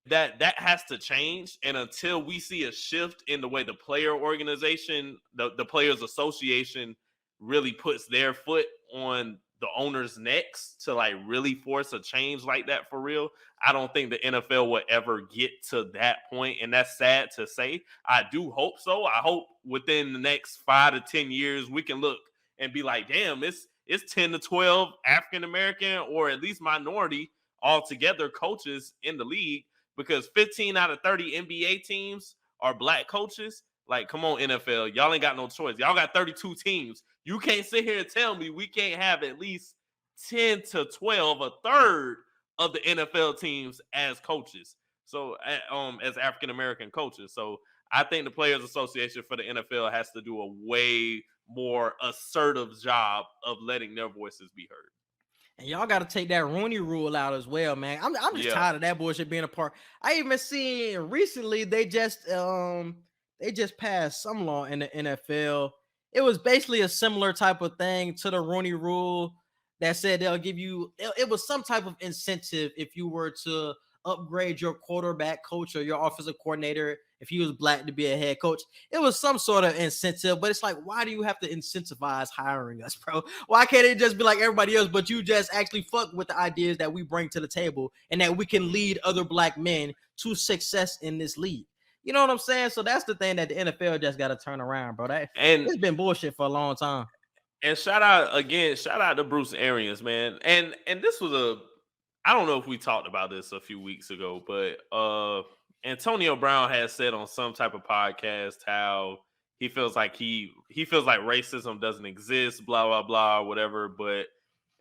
That has to change, and until we see a shift in the way the player organization, the Players Association really puts their foot on the owners' necks to like really force a change like that for real, I don't think the NFL will ever get to that point, and that's sad to say. I do hope so. I hope within the next 5 to 10 years we can look and be like, damn, it's 10 to 12 African American or at least minority altogether coaches in the league, because 15 out of 30 NBA teams are black coaches. Like, come on, NFL. Y'all ain't got no choice. Y'all got 32 teams. You can't sit here and tell me we can't have at least 10 to 12, a third of the NFL teams as coaches. So, as African-American coaches. So, I think the Players Association for the NFL has to do a way more assertive job of letting their voices be heard. And y'all got to take that Rooney Rule out as well, man. I'm just tired of that bullshit being a part. I even seen recently they just passed some law in the NFL. It was basically a similar type of thing to the Rooney Rule that said they'll give you. It was some type of incentive if you were to upgrade your quarterback coach or your offensive coordinator if he was black to be a head coach. It was some sort of incentive, but it's like, why do you have to incentivize hiring us, bro? Why can't it just be like everybody else, but you just actually fuck with the ideas that we bring to the table and that we can lead other black men to success in this league? You know what I'm saying? So that's the thing that the NFL just got to turn around, bro. It's been bullshit for a long time. And shout out to Bruce Arians, man. And this was I don't know if we talked about this a few weeks ago, but Antonio Brown has said on some type of podcast how he feels like he feels like racism doesn't exist, blah, blah, blah, whatever.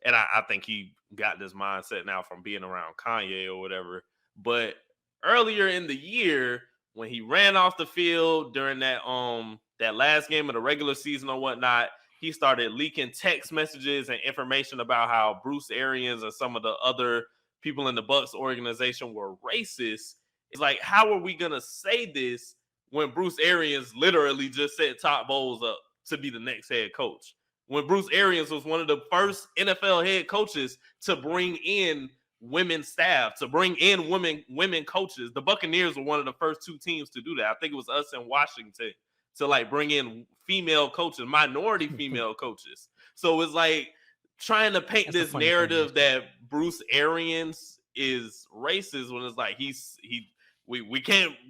And I think he got this mindset now from being around Kanye or whatever. But earlier in the year, when he ran off the field during that last game of the regular season or whatnot, he started leaking text messages and information about how Bruce Arians and some of the other people in the Bucs organization were racist. It's like, how are we going to say this when Bruce Arians literally just set Todd Bowles up to be the next head coach? When Bruce Arians was one of the first NFL head coaches to bring in women staff, to bring in women coaches. The Buccaneers were one of the first 2 teams to do that. I think it was us in Washington to like bring in female coaches, minority female coaches. So it's like trying to paint That's the this funny thing, narrative that Bruce Arians is racist when it's like we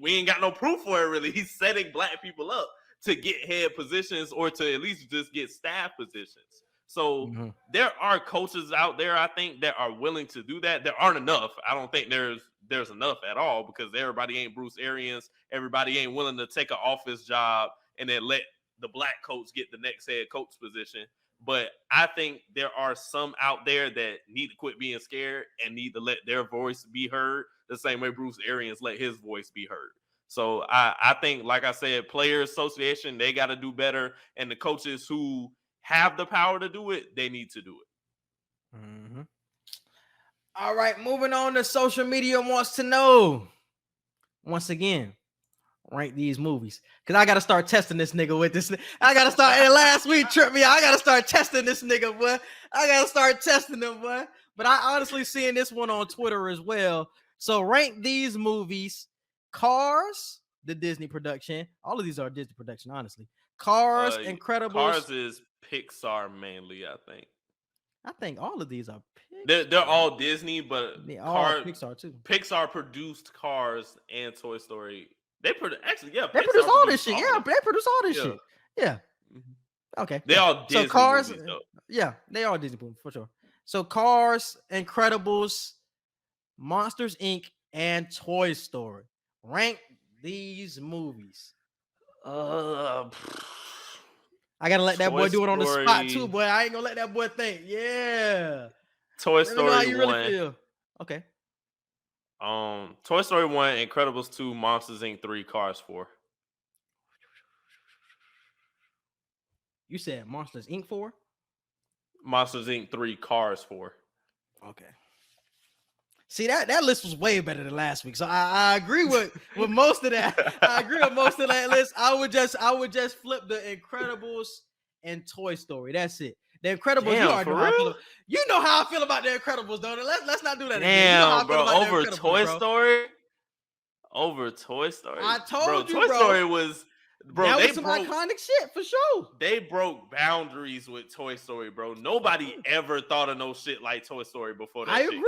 ain't got no proof for it really. He's setting black people up to get head positions or to at least just get staff positions. So there are coaches out there, I think, that are willing to do that. There aren't enough. I don't think there's enough at all because everybody ain't Bruce Arians. Everybody ain't willing to take an office job and then let the black coach get the next head coach position. But I think there are some out there that need to quit being scared and need to let their voice be heard the same way Bruce Arians let his voice be heard. So I think, like I said, Players Association, they got to do better. And the coaches who have the power to do it, they need to do it. All right, moving on to social media wants to know. Once again, rank these movies. Because I got to start testing this nigga with this. I got to start, and last week tripped me out. I got to start testing this nigga, boy. I got to start testing him, boy. But I honestly seeing this one on Twitter as well. So rank these movies. Cars, the Disney production. All of these are Disney production, honestly. Cars, Incredibles. Cars is Pixar mainly, I think. I think all of these are Pixar. They're all Disney, but they all Pixar too. Pixar produced Cars and Toy Story. They produce all this shit. Yeah, they produce all this shit. Yeah. Okay. They all Disney. So Cars, movies, yeah, they are Disney movies for sure. So Cars, Incredibles, Monsters Inc., and Toy Story. Rank these movies. I gotta let that boy do it on the spot too, boy. I ain't gonna let that boy think. Yeah. Toy Story how you 1. Really feel. Okay. Toy Story 1, Incredibles 2, Monsters Inc. 3, Cars 4. You said Monsters Inc. 4? Monsters Inc. 3, Cars 4. Okay. See, that list was way better than last week. So I agree with most of that. I agree with most of that list. I would just flip the Incredibles and Toy Story. That's it. The Incredibles, you know how I feel about the Incredibles, don't it? Let's not do that again. Damn, over Toy Story? Over Toy Story? I told you, Toy Story was... Bro, that was some iconic shit for sure. They broke boundaries with Toy Story, bro. Nobody ever thought of no shit like Toy Story before that shit came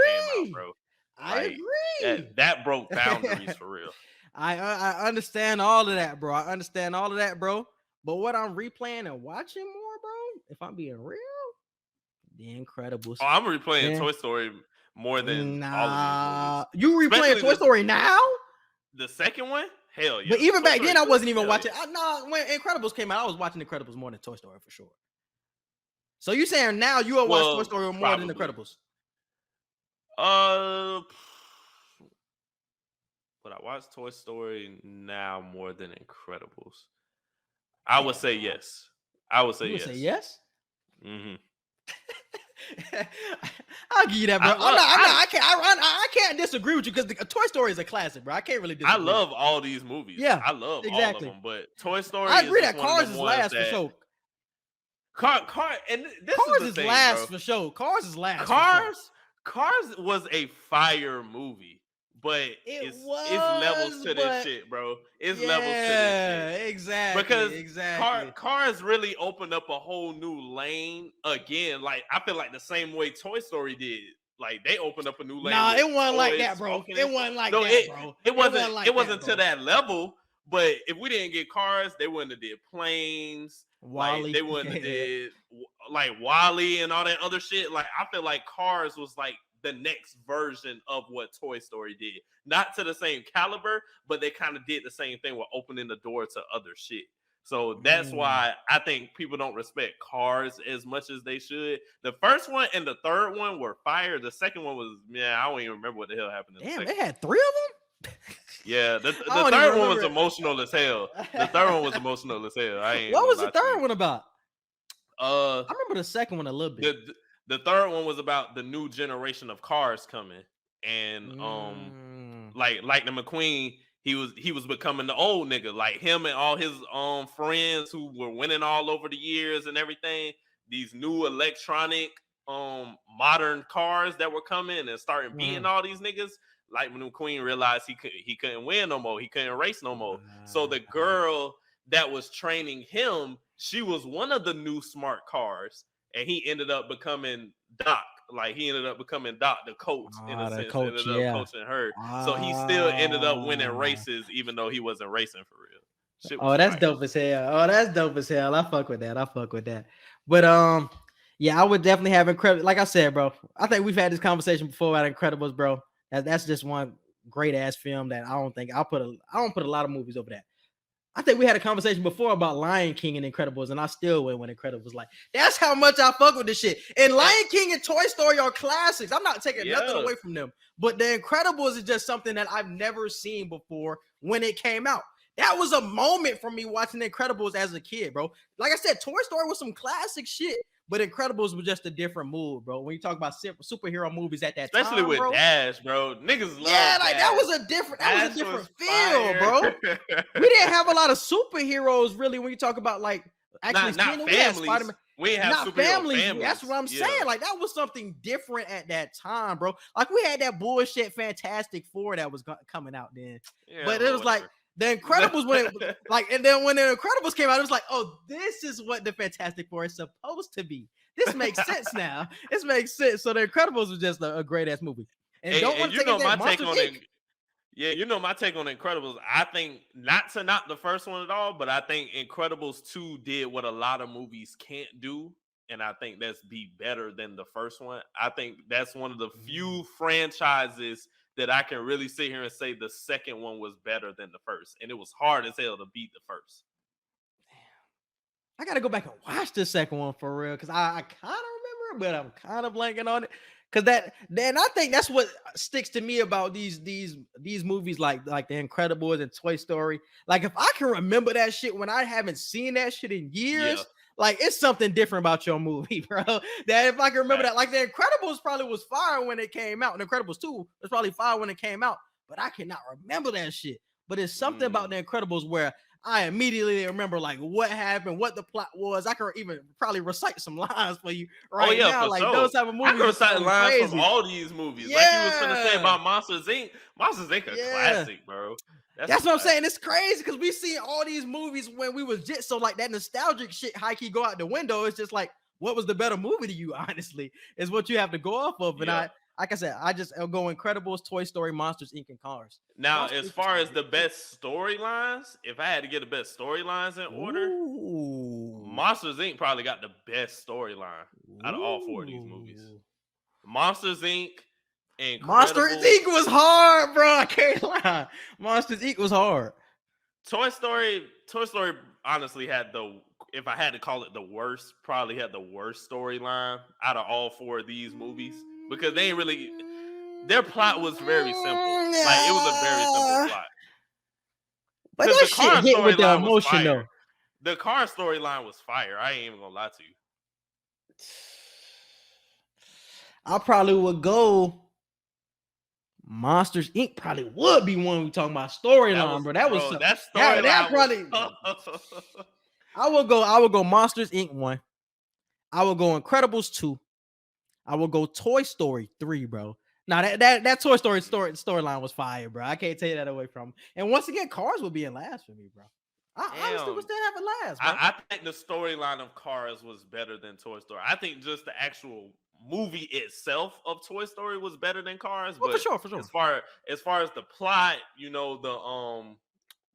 out, bro. I agree. That broke boundaries for real. I understand all of that, bro. But what I'm replaying and watching more, bro, if I'm being real, The Incredibles. Oh, I'm replaying Toy Story more than all of these movies. You replaying Toy Story now? The second one? Hell yeah. But even back then, I wasn't even watching. When Incredibles came out, I was watching Incredibles more than Toy Story for sure. So you saying now you will watch Toy Story more than Incredibles? Would I watch Toy Story now more than Incredibles? I would say yes. You would say yes? Mm-hmm. I'll give you that, bro. I can't disagree with you because Toy Story is a classic, bro. I can't really disagree. I love all these movies. Yeah, I love all of them, but Toy Story. I agree that Cars is last for sure. Cars is last for sure. Cars is last. Cars was a fire movie, but it's levels to this shit, bro. It's levels to this shit. Exactly. Because Cars really opened up a whole new lane again. Like I feel like the same way Toy Story did. Like they opened up a new lane. Nah, it wasn't like that, bro. It wasn't like that, bro. It wasn't to that level. But if we didn't get Cars, they wouldn't have did Planes. Wally. Like, they wouldn't have did like Wally and all that other shit. Like I feel like Cars was like the next version of what Toy Story did. Not to the same caliber, but they kind of did the same thing with opening the door to other shit. So that's why I think people don't respect Cars as much as they should. The first one and the third one were fire. The second one was, I don't even remember what the hell happened. Damn, they had 3 of them? Yeah, the third one was emotional as hell. The third one was emotional as hell. What was the third one about? I remember the second one a little bit. The third one was about the new generation of cars coming, and like Lightning McQueen, he was becoming the old nigga, like him and all his friends who were winning all over the years and everything. These new electronic modern cars that were coming and starting beating all these niggas. Lightning McQueen realized he couldn't win no more. He couldn't race no more. So the girl that was training him, she was one of the new smart cars. and he ended up becoming Doc. Like he ended up becoming Doc, the coach, in a sense. Coach, ended up coaching her. So he still ended up winning races, even though he wasn't racing for real. That's dope as hell. I fuck with that. But yeah, I would definitely have Incredibles. Like I said, bro, I think we've had this conversation before about Incredibles, bro. That's just one great ass film that I don't put a lot of movies over that. I think we had a conversation before about Lion King and Incredibles, and I still went when Incredibles. Like, that's how much I fuck with this shit. And Lion King and Toy Story are classics. I'm not taking nothing away from them, but The Incredibles is just something that I've never seen before when it came out. That was a moment for me watching Incredibles as a kid, bro. Like I said, Toy Story was some classic shit, but Incredibles was just a different mood, bro. When you talk about superhero movies at that time, especially with Dash, bro. Niggas love like Dash. that was a different feel, bro. We didn't have a lot of superheroes really when you talk about like actually not families. We didn't have families. That's what I'm saying. Like that was something different at that time, bro. Like we had that bullshit Fantastic Four that was coming out then, but it was like The Incredibles and then when The Incredibles came out, it was like, oh, this is what the Fantastic Four is supposed to be. This makes sense now. This makes sense. So The Incredibles was just a great ass movie. And don't want to take my take on it. Yeah, you know my take on Incredibles. I think not the first one at all, but I think Incredibles 2 did what a lot of movies can't do, and I think that's be better than the first one. I think that's one of the few franchises that I can really sit here and say the second one was better than the first. And it was hard as hell to beat the first. Damn. I got to go back and watch the second one for real because I kind of remember it, but I'm kind of blanking on it. Because I think that's what sticks to me about these movies like The Incredibles and Toy Story. Like if I can remember that shit when I haven't seen that shit in years, like it's something different about your movie, bro. That if I can remember that, like The Incredibles probably was fire when it came out. And Incredibles 2 was probably fire when it came out, but I cannot remember that shit. But it's something about The Incredibles where I immediately remember like what happened, what the plot was. I can even probably recite some lines for you now. Like those type of movies. I can recite lines from all these movies. Like you was gonna say about Monsters Inc. Monsters Inc. a classic, bro. That's what I'm saying. It's crazy because we see all these movies when we was just so like that nostalgic shit high key go out the window. It's just like, what was the better movie to you? Honestly, is what you have to go off of. And like I said, I'll go Incredibles, Toy Story, Monsters Inc. and Cars. Now, Monsters as far as the best storylines, if I had to get the best storylines in order, Monsters Inc. probably got the best storyline out of all four of these movies. Monsters Inc. Monsters Inc. was hard, bro. I can't lie. Monsters Inc. was hard. Toy Story honestly had if I had to call it the worst, probably had the worst storyline out of all four of these movies. Because they ain't really, their plot was very simple. Like it was a very simple plot. But that shit hit with the emotion though. The car storyline was fire. I ain't even gonna lie to you. I probably would go Monsters Inc. Probably would be one we talking about storyline, bro. That was that probably. I would go Monsters Inc. 1. I would go Incredibles 2. I will go Toy Story 3, bro. Now that Toy Story storyline was fire, bro. I can't take that away from him. And once again, Cars will be in last for me, bro. I honestly would still have it last, bro. I think the storyline of Cars was better than Toy Story. I think just the actual movie itself of Toy Story was better than Cars. Well, but for sure. As far as the plot, you know, the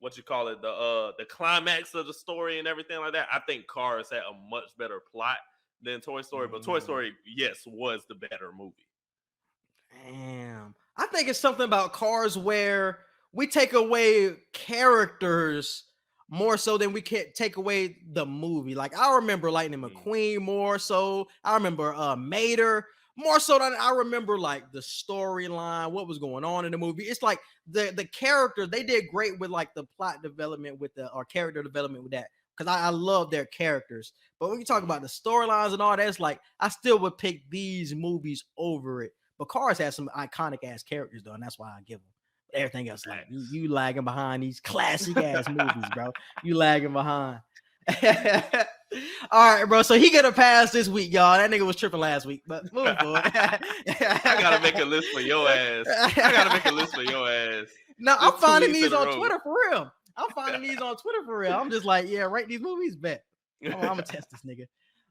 the climax of the story and everything like that, I think Cars had a much better plot than Toy Story, but Toy Story, yes, was the better movie. Damn. I think it's something about Cars where we take away characters more so than we can take away the movie. Like I remember Lightning McQueen more so. I remember Mater more so than I remember like the storyline, what was going on in the movie. It's like the character, they did great with like the plot development or character development with that. Because I love their characters. But when you talk about the storylines and all that, it's like I still would pick these movies over it. But Cars has some iconic ass characters though, and that's why I give them. But everything else, like you lagging behind these classic ass movies, bro. You lagging behind. All right, bro. So he gonna pass this week, y'all. That nigga was tripping last week, but moving forward. I gotta make a list for your ass. No, I'm finding these on Twitter for real. I'm just like, yeah, rate these movies bet. I'm gonna test this nigga.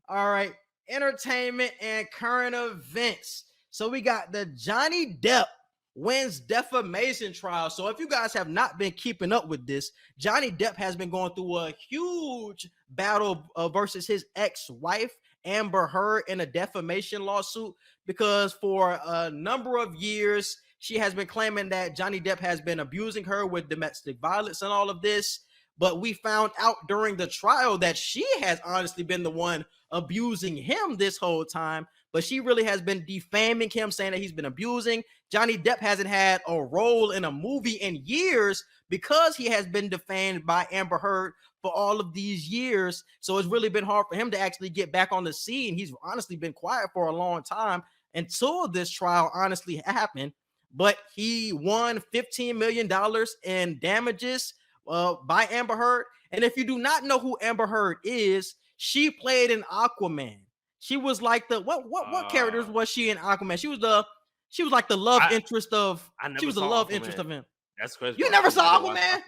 All right. entertainment and current events. So we got the Johnny Depp wins defamation trial. So if you guys have not been keeping up with this, Johnny Depp has been going through a huge battle versus his ex-wife, Amber Heard, in a defamation lawsuit, because for a number of years, she has been claiming that Johnny Depp has been abusing her with domestic violence and all of this. But we found out during the trial that she has honestly been the one abusing him this whole time. But she really has been defaming him, saying that he's been abusing. Johnny Depp hasn't had a role in a movie in years because he has been defamed by Amber Heard for all of these years. So it's really been hard for him to actually get back on the scene. He's honestly been quiet for a long time until this trial honestly happened. But he won $15 million in damages by Amber Heard. And if you do not know who Amber Heard is, she played in Aquaman. She was like the what characters was she in Aquaman? She was like the love interest of. She was the love interest of him. That's crazy. You never saw Aquaman?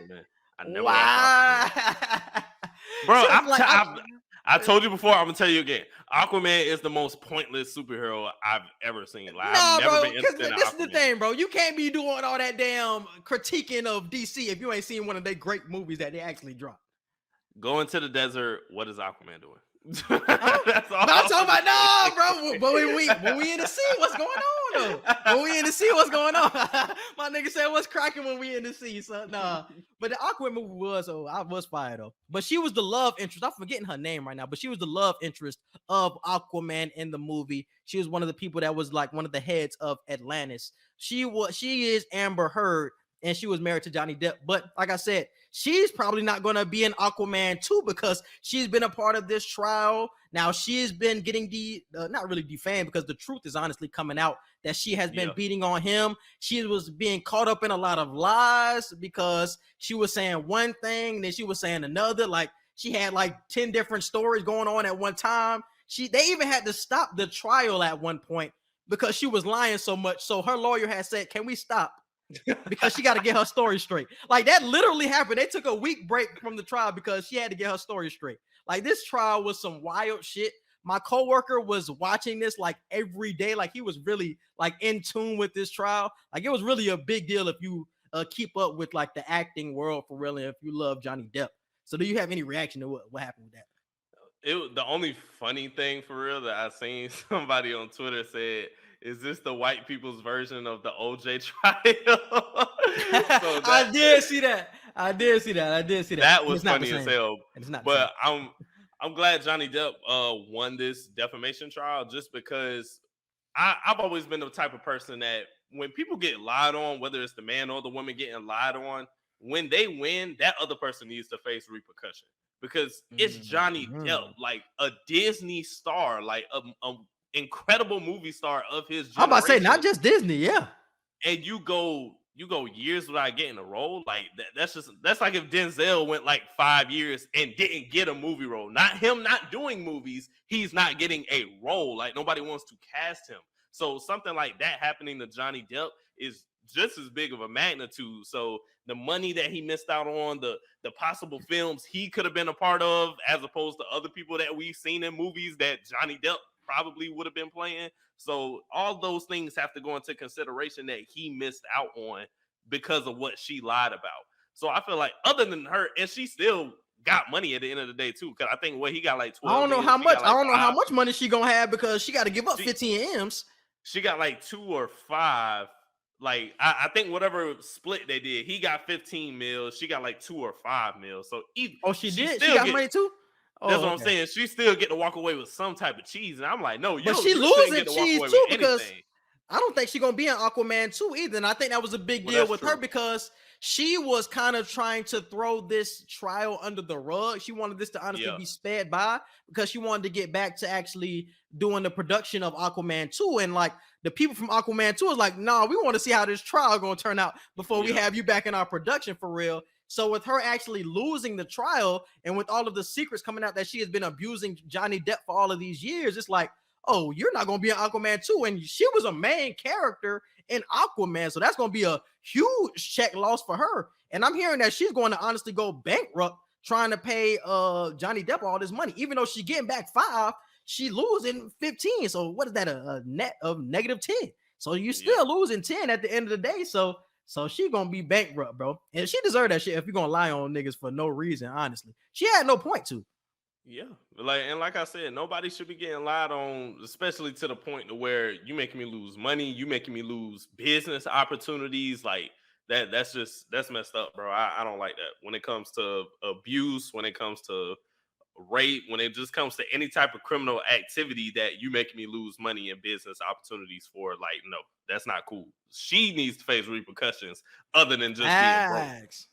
I never watched Aquaman. Bro, I told you before. I'm gonna tell you again. Aquaman is the most pointless superhero I've ever seen. Like, I've never been interested in this Aquaman. is the thing, bro. You can't be doing all that damn critiquing of DC if you ain't seen one of their great movies that they actually dropped. Go into the desert. What is Aquaman doing? That's all. I'm talking about no, bro. But when we in the sea, what's going on though? When we in the sea, what's going on? My nigga said, "What's cracking when we in the sea?" So nah. But the Aquaman movie was, I was fired though. But she was the love interest. I'm forgetting her name right now, but she was the love interest of Aquaman in the movie. She was one of the people that was like one of the heads of Atlantis. She is Amber Heard, and she was married to Johnny Depp. But like I said, she's probably not going to be in Aquaman 2 because she's been a part of this trial. Now, she's been getting not really defamed because the truth is honestly coming out that she has been beating on him. She was being caught up in a lot of lies because she was saying one thing, then she was saying another. Like, she had like 10 different stories going on at one time. They even had to stop the trial at one point because she was lying so much. So her lawyer had said, "Can we stop?" Because she got to get her story straight. Like, that literally happened. They took a week break from the trial because she had to get her story straight. Like, this trial was some wild shit. My coworker was watching this like every day. Like, he was really like in tune with this trial. Like, it was really a big deal if you keep up with like the acting world for real, and if you love Johnny Depp. So do you have any reaction to what happened with that? The only funny thing for real that I seen somebody on Twitter said, "Is this the white people's version of the OJ trial?" I did see that. That was funny as hell. But I'm glad Johnny Depp won this defamation trial, just because I've always been the type of person that when people get lied on, whether it's the man or the woman getting lied on, when they win, that other person needs to face repercussion. Because it's Johnny Depp, like a Disney star, like a incredible movie star of his generation. I'm about to say, not just Disney, yeah. And you go years without getting a role. Like that's like if Denzel went like 5 years and didn't get a movie role. Not him not doing movies, he's not getting a role. Like, nobody wants to cast him. So something like that happening to Johnny Depp is just as big of a magnitude. So the money that he missed out on, the possible films he could have been a part of, as opposed to other people that we've seen in movies that Johnny Depp probably would have been playing. So all those things have to go into consideration that he missed out on because of what she lied about. So I feel like, other than her, and she still got money at the end of the day too, because I think what he got like 12. I don't know how much. I don't know how much money she gonna have because she got to give up 15 M's. She got like 2 or 5. Like, I think whatever split they did, he got 15 mils. She got like 2 or 5 mils. So she did. She got money too. That's what I'm saying. She still get to walk away with some type of cheese, and I'm like, no, but she losing cheese too because I don't think she's gonna be in Aquaman 2 either. And I think that was a big deal with her because she was kind of trying to throw this trial under the rug. She wanted this to honestly be sped by because she wanted to get back to actually doing the production of Aquaman 2. And like the people from Aquaman 2 is like, nah, we want to see how this trial gonna turn out before we have you back in our production for real. So with her actually losing the trial and with all of the secrets coming out that she has been abusing Johnny Depp for all of these years, it's like, oh, you're not going to be in Aquaman 2. And she was a main character in Aquaman. So that's going to be a huge check loss for her. And I'm hearing that she's going to honestly go bankrupt trying to pay Johnny Depp all this money. Even though she's getting back 5, she losing 15. So what is that? A net of negative 10. So you still losing 10 at the end of the day. So she gonna be bankrupt, bro. And she deserved that shit if you're gonna lie on niggas for no reason, honestly. She had no point to. Yeah, like I said, nobody should be getting lied on, especially to the point to where you making me lose money, you making me lose business opportunities. Like that's messed up, bro. I don't like that. When it comes to abuse, when it comes to rape, when it just comes to any type of criminal activity that you making me lose money and business opportunities for, like, no, that's not cool. She needs to face repercussions other than just being broke. Facts.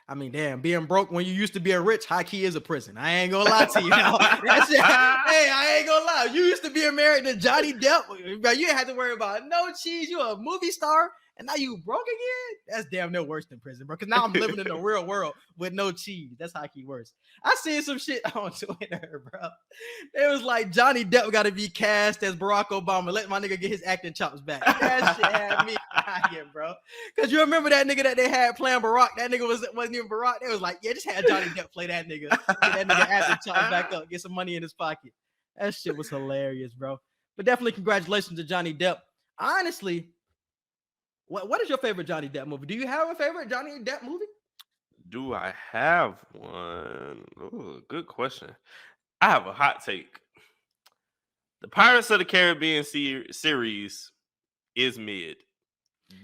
I mean, damn, being broke when you used to be a rich, high key is a prison. I ain't gonna lie to you. Hey, I ain't gonna lie. You used to be married to Johnny Depp, but you didn't have to worry about no cheese. You a movie star, and now you broke again? That's damn near worse than prison, bro. Because now I'm living in the real world with no cheese. That's high key worse. I seen some shit on Twitter, bro. It was like Johnny Depp got to be cast as Barack Obama. Let my nigga get his acting chops back. That shit had me dying, bro. Because you remember that nigga that they had playing Barack? That nigga wasn't even Barack. They was like, yeah, just had Johnny Depp play that nigga. Get that nigga acting chops back up. Get some money in his pocket. That shit was hilarious, bro. But definitely congratulations to Johnny Depp. Honestly, what is your favorite Johnny Depp movie? Do you have a favorite Johnny Depp movie? Do I have one? Ooh, good question. I have a hot take. The Pirates of the Caribbean series is mid.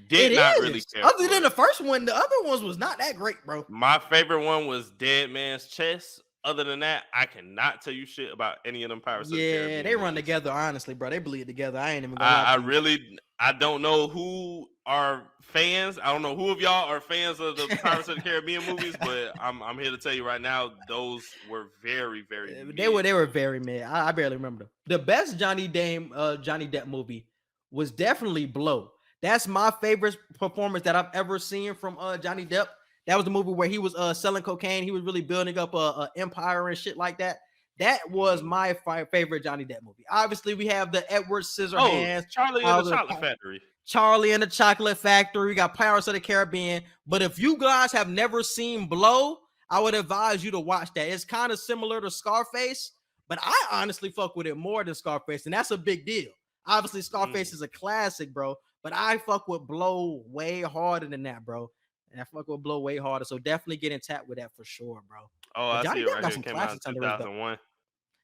Did not really care. Other than the first one, the other ones was not that great, bro. My favorite one was Dead Man's Chest. Other than that, I cannot tell you shit about any of them Pirates of the Caribbean. Yeah, they run together, honestly, bro. They bleed together. I ain't even gonna I don't know who are fans. I don't know who of y'all are fans of the Pirates of the Caribbean movies, but I'm here to tell you right now, those were very, very mid. They were very mid. I barely remember them. The best Johnny Depp movie was definitely Blow. That's my favorite performance that I've ever seen from Johnny Depp. That was the movie where he was selling cocaine. He was really building up a empire and shit like that. That was my favorite Johnny Depp movie. Obviously, we have the Edward Scissorhands. Charlie and the Chocolate Factory. Charlie and the Chocolate Factory. We got Pirates of the Caribbean. But if you guys have never seen Blow, I would advise you to watch that. It's kind of similar to Scarface, but I honestly fuck with it more than Scarface, and that's a big deal. Obviously, Scarface is a classic, bro, but I fuck with Blow way harder than that, bro. And I fuck with Blow way harder, so definitely get in tap with that for sure, bro. Oh, I see it right here. Came out in 2001.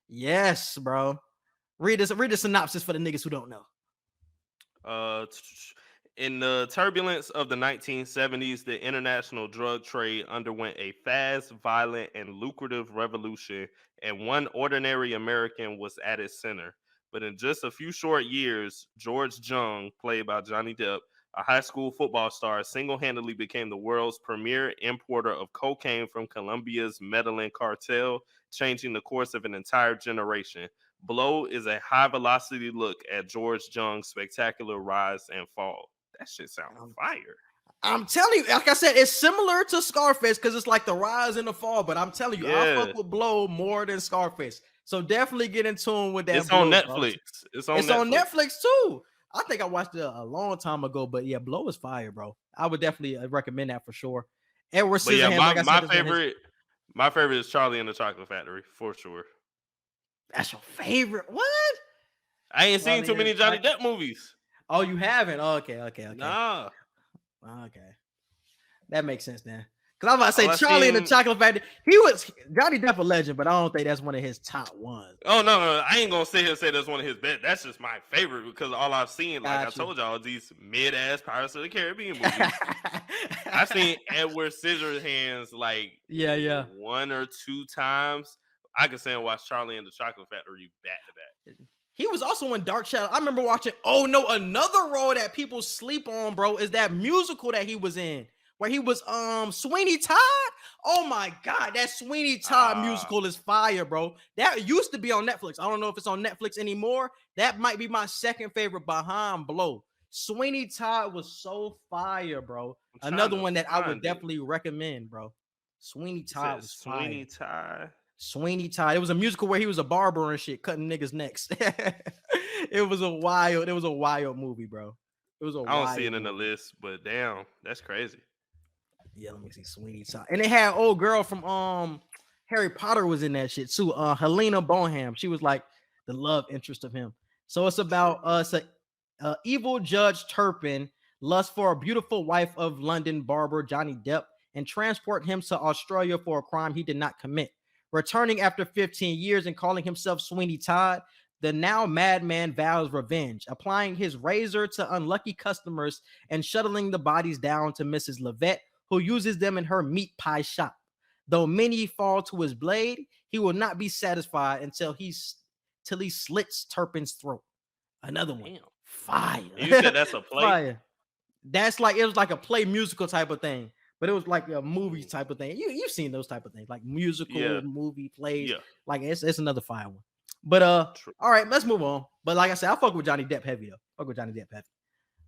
Yes, bro. Read the synopsis for the niggas who don't know. In the turbulence of the 1970s, the international drug trade underwent a fast, violent, and lucrative revolution, and one ordinary American was at its center. But in just a few short years, George Jung, played by Johnny Depp, a high school football star, single-handedly became the world's premier importer of cocaine from Colombia's Medellin cartel, changing the course of an entire generation. Blow is a high-velocity look at George Jung's spectacular rise and fall. That shit sounds fire. I'm telling you, like I said, it's similar to Scarface because it's like the rise and the fall, but I'm telling you, I fuck with Blow more than Scarface. So definitely get in tune with that. It's on Netflix. It's on Netflix too. I think I watched it a long time ago, but yeah, Blow is fire, bro. I would definitely recommend that for sure. Edward Scissorhands. My favorite is Charlie and the Chocolate Factory for sure. That's your favorite? What? I ain't seen too many Johnny Depp movies. Oh, you haven't? Okay. Nah. Okay. That makes sense then. Because I was about to say Charlie and the Chocolate Factory. He was Johnny Depp a legend, but I don't think that's one of his top ones. Oh, no. I ain't going to sit here and say that's one of his best. That's just my favorite because all I've seen, like I told y'all, these mid-ass Pirates of the Caribbean movies. I've seen Edward Scissorhands like one or two times. I can say and watch Charlie and the Chocolate Factory back to back. He was also in Dark Shadow. I remember watching. Oh no, another role that people sleep on, bro, is that musical that he was in, where he was Sweeney Todd. Oh my god, that Sweeney Todd musical is fire, bro. That used to be on Netflix. I don't know if it's on Netflix anymore. That might be my second favorite behind Blow. Sweeney Todd was so fire, bro. Another one that I would definitely recommend, bro. Sweeney Todd was fire. Sweeney Todd. It was a musical where he was a barber and shit, cutting niggas' necks. It was a wild movie, bro. I don't see it in the list, but damn, that's crazy. Yeah, let me see Sweeney Todd. And it had old girl from Harry Potter was in that shit too. Helena Bonham, she was like the love interest of him. So it's about evil Judge Turpin lusts for a beautiful wife of London barber Johnny Depp and transport him to Australia for a crime he did not commit. Returning after 15 years and calling himself Sweeney Todd, the now madman vows revenge, applying his razor to unlucky customers and shuttling the bodies down to Mrs. Levette, who uses them in her meat pie shop. Though many fall to his blade, he will not be satisfied until he slits Turpin's throat. Another one. Damn. Fire. You said that's a play? Fire. That's like, it was like a play musical type of thing, but it was like a movie type of thing. You've seen those type of things, like musical, movie, plays. Yeah. Like it's another fire one. But all right, let's move on. But like I said, I fuck with Johnny Depp heavy though. Fuck with Johnny Depp heavy.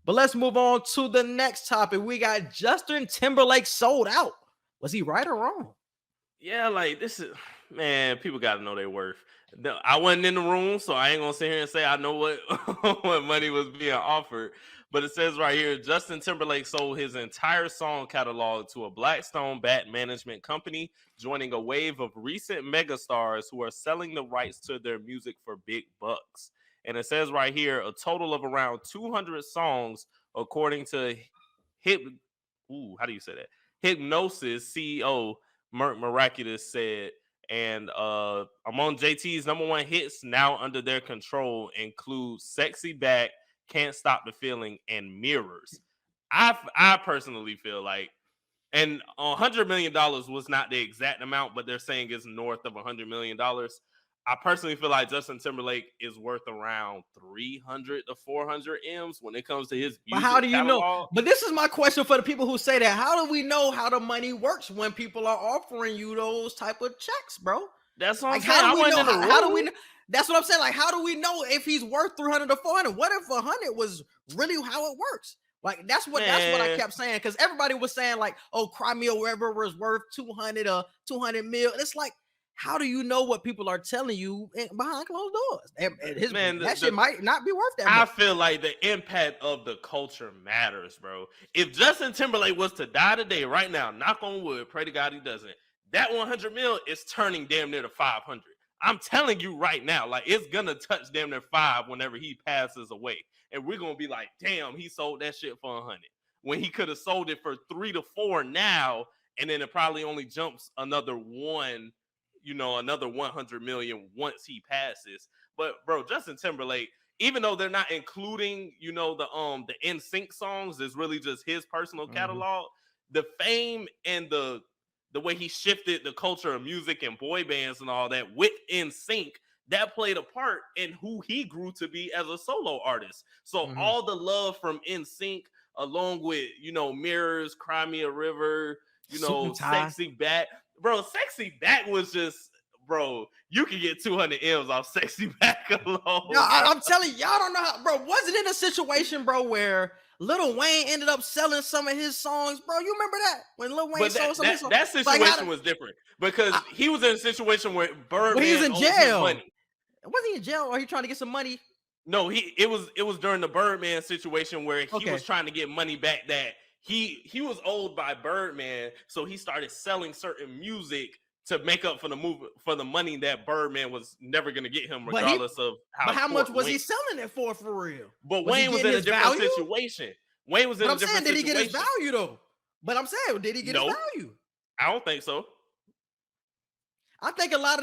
But let's move on to the next topic. We got Justin Timberlake sold out. Was he right or wrong? Yeah, like this is, man, people got to know their worth. I wasn't in the room, so I ain't gonna sit here and say I know what what money was being offered. But it says right here, Justin Timberlake sold his entire song catalog to a Blackstone-backed management company, joining a wave of recent megastars who are selling the rights to their music for big bucks. And it says right here, a total of around 200 songs, according to Hypnosis CEO Merck Miraculous said. And among JT's number one hits now under their control include Sexy Back, Can't Stop the Feeling, and Mirrors. I personally feel like, and $100 million was not the exact amount, but they're saying it's north of $100 million. I personally feel like Justin Timberlake is worth around 300 to 400 M's when it comes to his music. But how do you catalog. know? But this is my question for the people who say that. How do we know how the money works when people are offering you those type of checks, bro? That's what I'm like, saying. How do we know? That's what I'm saying. Like, how do we know if he's worth 300 to 400? What if 100 was really how it works? Like, that's what I kept saying, because everybody was saying like, oh, Cry Me a River was worth 200 or 200 mil. And it's like, how do you know what people are telling you behind closed doors? That shit might not be worth that much. I feel like the impact of the culture matters, bro. If Justin Timberlake was to die today, right now, knock on wood, pray to God he doesn't, that 100 mil is turning damn near to 500. I'm telling you right now, like, it's gonna touch damn near 5 whenever he passes away. And we're gonna be like, damn, he sold that shit for 100. When he could have sold it for 3 to 4 now, and then it probably only jumps another 100 million once he passes. But bro, Justin Timberlake, even though they're not including, the NSYNC songs, is really just his personal catalog. The fame and the way he shifted the culture of music and boy bands and all that with NSYNC, that played a part in who he grew to be as a solo artist. So all the love from NSYNC, along with Mirrors, Cry Me a River, Sexy Back. Bro, Sexy Back was just, bro, you can get 200 M's off Sexy Back alone. No, I'm telling you, y'all don't know how, bro. Was it in a situation, bro, where Lil Wayne ended up selling some of his songs, bro? You remember that? When Lil Wayne sold some of his songs? That situation was different because he was in a situation where Birdman he was in jail. Money. Was he in jail or he trying to get some money? No, it was during the Birdman situation where he was trying to get money back that he was owed by Birdman, so he started selling certain music to make up for the money that Birdman was never going to get him, regardless of how. But how much was he selling it for real? But Wayne was in a different situation. Wayne was in a different situation. Did he get his value though? But I'm saying, did he get his value? I don't think so. I think a lot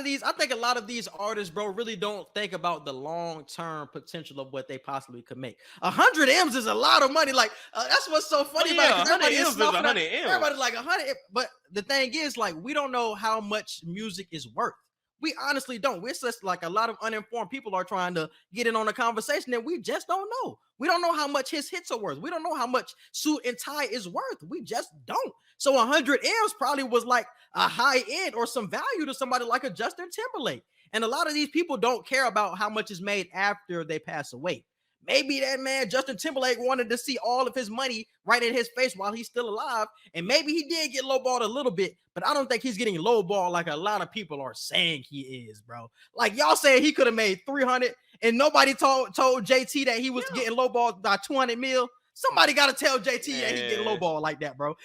of these artists, bro, really don't think about the long-term potential of what they possibly could make. 100 M's is a lot of money. Like, that's what's so funny about it. 100 M's is 100 M's. Everybody's like 100. But the thing is, like, we don't know how much music is worth. We honestly don't. We're just like a lot of uninformed people are trying to get in on a conversation and we just don't know. We don't know how much his hits are worth. We don't know how much Suit and Tie is worth. We just don't. So 100 M's probably was like a high end or some value to somebody like a Justin Timberlake. And a lot of these people don't care about how much is made after they pass away. Maybe that man, Justin Timberlake, wanted to see all of his money right in his face while he's still alive. And maybe he did get lowballed a little bit, but I don't think he's getting lowballed like a lot of people are saying he is, bro. Like, y'all saying he could have made 300 and nobody told JT that he was getting lowballed by 200 mil. Somebody got to tell JT that he get lowball like that, bro.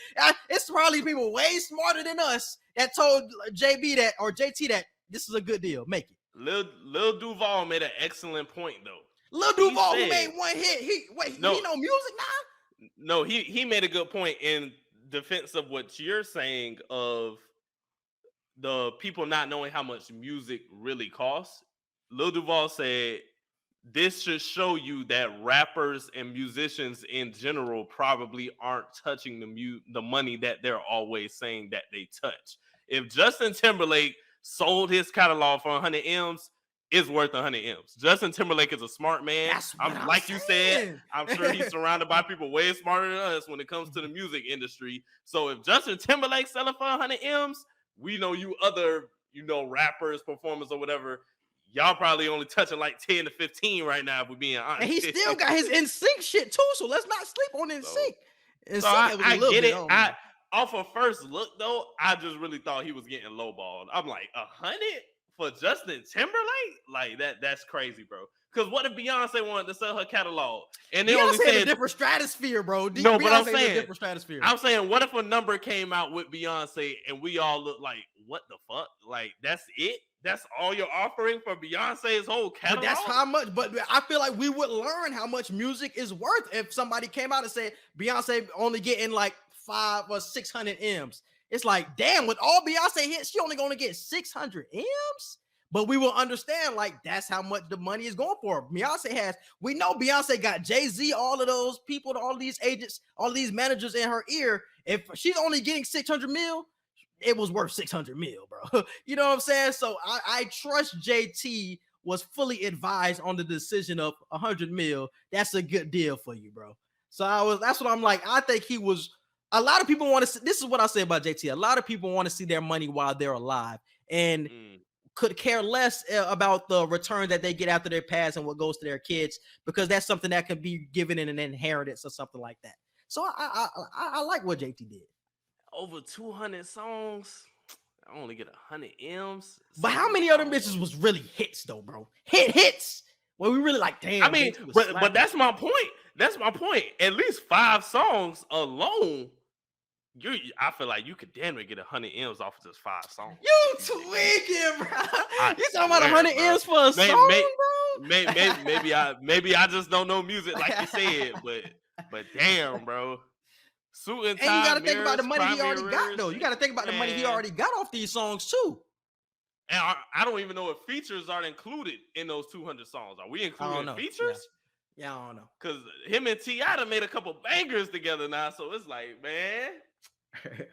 It's probably people way smarter than us that told JB that or JT that this is a good deal. Make it. Lil Duval made an excellent point though. Lil Duval who made one hit. He know music now? No, he made a good point in defense of what you're saying of the people not knowing how much music really costs. Lil Duval said this should show you that rappers and musicians in general probably aren't touching the money that they're always saying that they touch. If Justin Timberlake sold his catalog for 100 M's, it's worth 100 M's. Justin Timberlake is a smart man. Like you said, I'm sure he's surrounded by people way smarter than us when it comes to the music industry. So if Justin Timberlake selling for 100 M's, we know you other, rappers, performers or whatever, y'all probably only touching like 10 to 15 right now, if we're being honest. And he still got his NSYNC shit too, so let's not sleep on NSYNC. So I get it. Off of first look, though, I just really thought he was getting lowballed. I'm like, 100 for Justin Timberlake? Like, that's crazy, bro. Because what if Beyonce wanted to sell her catalog? And they only said a different stratosphere, bro. No, but I'm saying, a different stratosphere. I'm saying, what if a number came out with Beyonce and we all look like, what the fuck? Like, that's it? That's all you're offering for Beyonce's whole catalog? But that's how much. But I feel like we would learn how much music is worth if somebody came out and said Beyonce only getting like 500 or 600 M's. It's like, damn, with all Beyonce hits, she only going to get 600 M's? But we will understand, like, that's how much the money is going for. We know Beyonce got Jay-Z, all of those people, all these agents, all these managers in her ear. If she's only getting 600 mil, it was worth 600 mil, bro. You know what I'm saying? So I trust JT was fully advised on the decision of 100 mil. That's a good deal for you, bro. So that's what I'm like. I think he was. A lot of people want to see, this is what I say about JT. A lot of people want to see their money while they're alive and could care less about the return that they get after their pass and what goes to their kids, because that's something that can be given in an inheritance or something like that. So I like what JT did. Over 200 songs, I only get 100 M's. But how many of them bitches was really hits though, bro? Hits. Well, we really like, damn. I mean, but that's my point. That's my point. At least 5 songs alone, I feel like you could damn near get 100 M's off of just 5 songs. You tweaking, bro. You talking about 100 M's for a song, bro? Maybe I just don't know music like you said, but damn, bro. Suit and tie, and you got to think about the money he already got, though. You got to think about the money he already got off these songs too. And I don't even know if features are included in those 200 songs. Are we including features? Yeah, I don't know. Because him and T.I. done made a couple bangers together now. So it's like, man,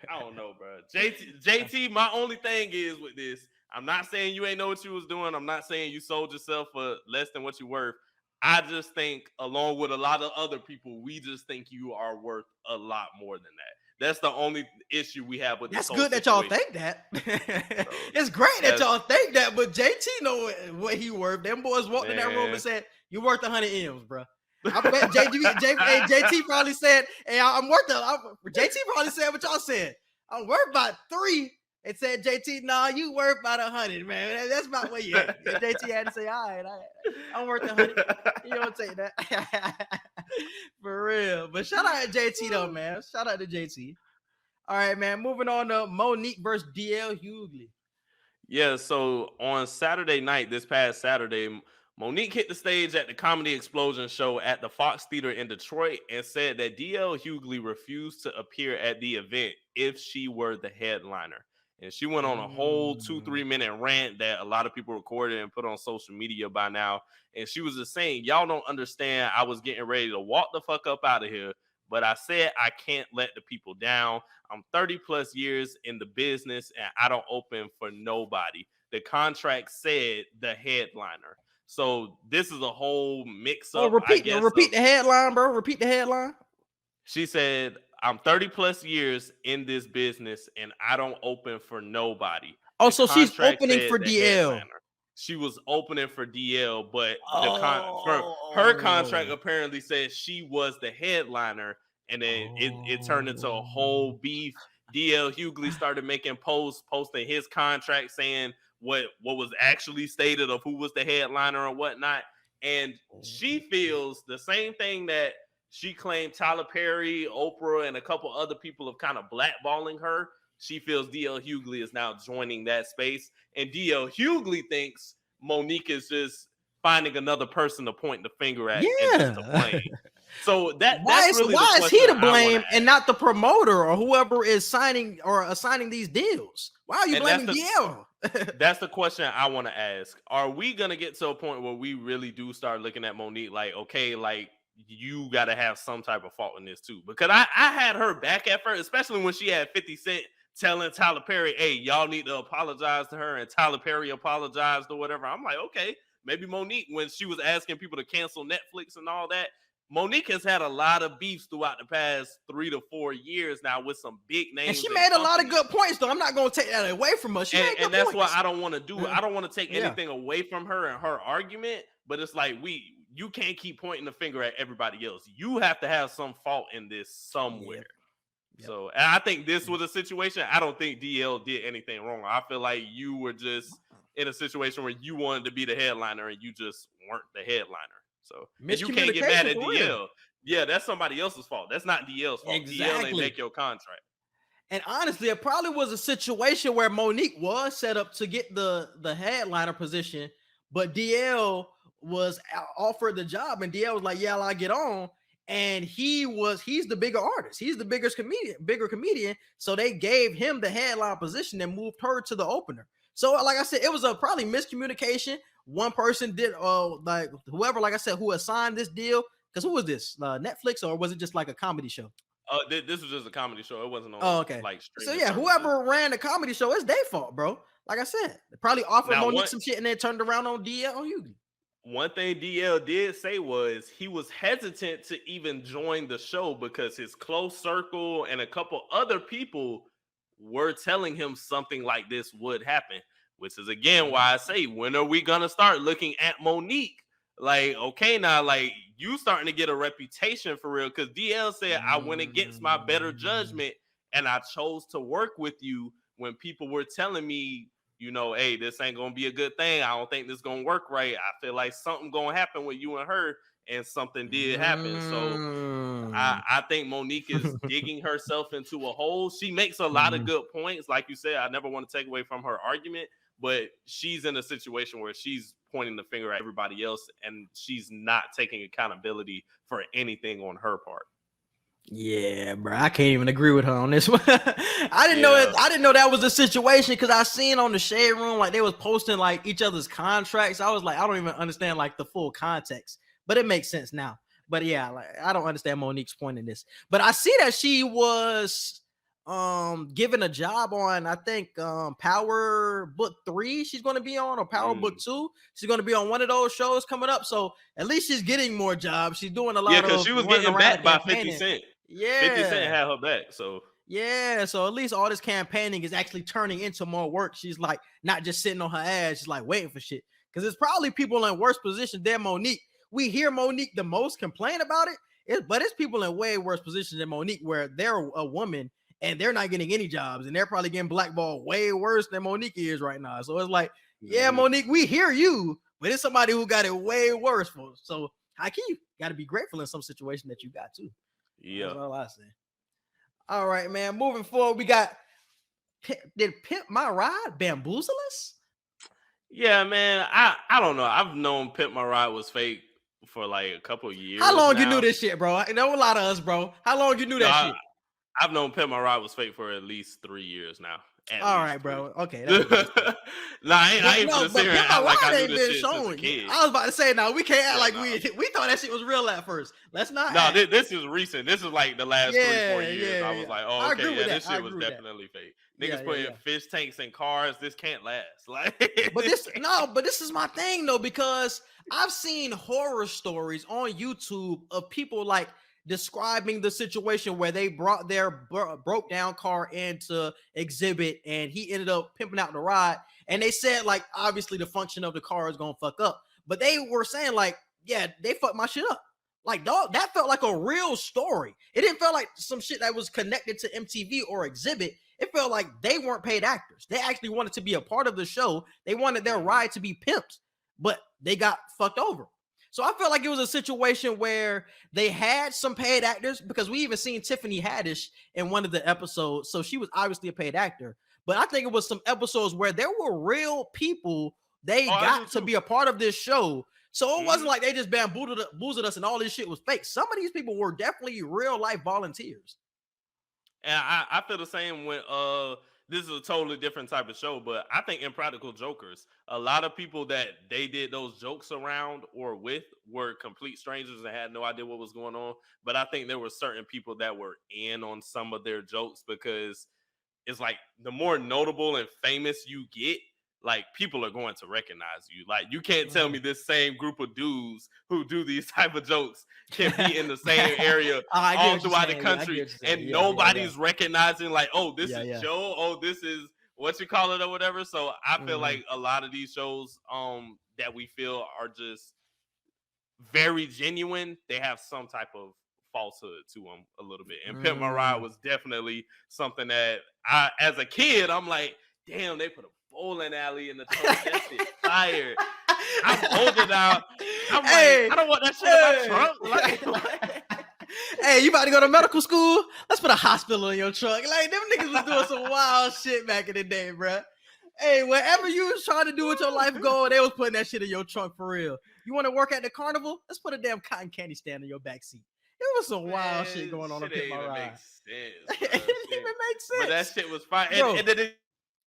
I don't know, bro. JT, my only thing is with this, I'm not saying you ain't know what you was doing. I'm not saying you sold yourself for less than what you worth. I just think, along with a lot of other people, we just think you are worth a lot more than that. That's the only issue we have with this. That's good that y'all think that. It's great that y'all think that, but JT know what he worth. Them boys walked in that room and said, "You worth 100 M's, bro." I bet JT probably said, "Hey, I'm worth JT probably said what y'all said. I'm worth about 3. It said, JT, nah, you worth about 100, man. That's about what you at. JT had to say, all right, I'm worth 100. You don't take that. For real. But shout out to JT, though, man. Shout out to JT. All right, man. Moving on to Monique versus DL Hughley. Yeah, so on Saturday night, this past Saturday, Monique hit the stage at the Comedy Explosion show at the Fox Theater in Detroit and said that DL Hughley refused to appear at the event if she were the headliner. And she went on a whole 2-3 minute rant that a lot of people recorded and put on social media by now. And she was just saying, y'all don't understand. I was getting ready to walk the fuck up out of here, but I said I can't let the people down. I'm 30 plus years in the business and I don't open for nobody. The contract said the headliner. So this is a whole mix up. Repeat the headline, bro. Repeat the headline. She said, I'm 30 plus years in this business and I don't open for nobody. Oh, so she's opening for DL. She was opening for DL, but her contract apparently said she was the headliner, and then it turned into a whole beef. DL Hughley started making posting his contract saying what was actually stated of who was the headliner or whatnot. And she feels the same thing that she claimed Tyler Perry, Oprah, and a couple other people have kind of blackballing her. She feels DL Hughley is now joining that space. And DL Hughley thinks Monique is just finding another person to point the finger at and just to blame. So why is he to blame and not the promoter or whoever is signing or assigning these deals? Why are you blaming DL? That's the question I want to ask. Are we going to get to a point where we really do start looking at Monique like, okay, like you got to have some type of fault in this too? Because I had her back at first, especially when she had 50 Cent telling Tyler Perry, hey, y'all need to apologize to her, and Tyler Perry apologized or whatever. I'm like, okay, maybe Monique, when she was asking people to cancel Netflix and all that, Monique has had a lot of beefs throughout the past 3 to 4 years now with some big names. And she made a lot of good points, though. I'm not going to take that away from her. And that's what I don't want to do. I don't want to take anything away from her and her argument, but it's like you can't keep pointing the finger at everybody else. You have to have some fault in this somewhere. Yep. So and I think this was a situation. I don't think DL did anything wrong. I feel like you were just in a situation where you wanted to be the headliner and you just weren't the headliner. So you can't get mad at DL. Yeah, that's somebody else's fault. That's not DL's fault. Exactly. DL ain't make your contract. And honestly, it probably was a situation where Monique was set up to get the headliner position, but DL was offered the job, and DL was like, "Yeah, I'll get on." And he's the bigger artist. He's the bigger comedian. So they gave him the headline position and moved her to the opener. So, like I said, it was a probably miscommunication. One person did, like whoever, like I said, who assigned this deal. Because who was this? Netflix, or was it just like a comedy show? This was just a comedy show. It wasn't on. Oh, okay. Like, so yeah, whoever ran the comedy show, it's their fault, bro. Like I said, they probably offered Monique some shit and then turned around on DL Hughley. One thing DL did say was he was hesitant to even join the show because his close circle and a couple other people were telling him something like this would happen, which is again why I say, when are we gonna start looking at Monique? Like, okay, now, like, you starting to get a reputation for real, because DL said, I went against my better judgment and I chose to work with you when people were telling me, you know, hey, this ain't gonna be a good thing. I don't think this gonna work right. I feel like something gonna happen with you and her, and something did happen. So I think Monique is digging herself into a hole. She makes a lot of good points. Like you said, I never want to take away from her argument, but she's in a situation where she's pointing the finger at everybody else, and she's not taking accountability for anything on her part. Yeah, bro, I can't even agree with her on this one. I didn't know that was the situation, because I seen on the Shade Room like they was posting like each other's contracts. I was like, I don't even understand like the full context, but it makes sense now. But yeah, like I don't understand Monique's point in this. But I see that she was given a job on, I think, Power Book 3 she's going to be on, or Power Book 2. She's going to be on one of those shows coming up. So at least she's getting more jobs. She's doing a lot of, because she was getting backed by 50 Cent. Yeah, 50 Cent had her back. So yeah, so at least all this campaigning is actually turning into more work. She's like not just sitting on her ass, she's like waiting for shit. Because it's probably people in worse positions than Monique. We hear Monique the most complain about it, but it's people in way worse positions than Monique, where they're a woman and they're not getting any jobs, and they're probably getting blackballed way worse than Monique is right now. So it's like, yeah, Monique, we hear you, but it's somebody who got it way worse for. So Haki, you got to be grateful in some situation that you got too. Yeah, that's all I say. All right, man. Moving forward, we got did Pimp My Ride bamboozle us? Yeah, man. I don't know. I've known Pimp My Ride was fake for like a couple of years. How long you knew this shit, bro? I know a lot of us, bro. How long you knew that shit? I've known Pimp My Ride was fake for at least 3 years now. All right, bro. Okay. I ain't gonna sit here and act like I knew this shit since a kid. I was about to say, no, we can't act like we thought that shit was real at first. Let's not. No, this is recent. This is like the last 3-4 years. I was like, oh, okay, yeah, this shit was definitely fake. Niggas putting fish tanks in cars. This can't last. Like, but this is my thing though, because I've seen horror stories on YouTube of people like describing the situation where they brought their broke down car into exhibit and he ended up pimping out the ride, and they said like obviously the function of the car is gonna fuck up, but they were saying like, yeah, they fucked my shit up. Like, dog, that felt like a real story. It didn't feel like some shit that was connected to MTV or exhibit. It felt like they weren't paid actors. They actually wanted to be a part of the show. They wanted their ride to be pimped, but they got fucked over. So I felt like it was a situation where they had some paid actors, because we even seen Tiffany Haddish in one of the episodes. So she was obviously a paid actor. But I think it was some episodes where there were real people they got to be a part of this show. So it wasn't like they just bamboozled us and all this shit was fake. Some of these people were definitely real life volunteers. And I feel the same when this is a totally different type of show, but I think Impractical Jokers, a lot of people that they did those jokes around or with were complete strangers and had no idea what was going on. But I think there were certain people that were in on some of their jokes, because it's like the more notable and famous you get, like people are going to recognize you. Like you can't tell me this same group of dudes who do these type of jokes can be in the same area all throughout the country, and nobody's recognizing like, oh, this is Joe, oh, this is what you call it or whatever. So I feel like a lot of these shows that we feel are just very genuine, they have some type of falsehood to them a little bit. And Pimp My Ride was definitely something that I, as a kid, I'm like, damn, they put a bowling alley in the trunk. That shit fire. I'm older now. I'm like, I don't want that shit in my trunk. Like, hey, you about to go to medical school? Let's put a hospital in your trunk. Like, them niggas was doing some wild shit back in the day, bro. Hey, whatever you was trying to do with your life goal, they was putting that shit in your trunk for real. You want to work at the carnival? Let's put a damn cotton candy stand in your back seat. It was some wild shit going on up in my ride. It didn't even make sense. But that shit was fine. And then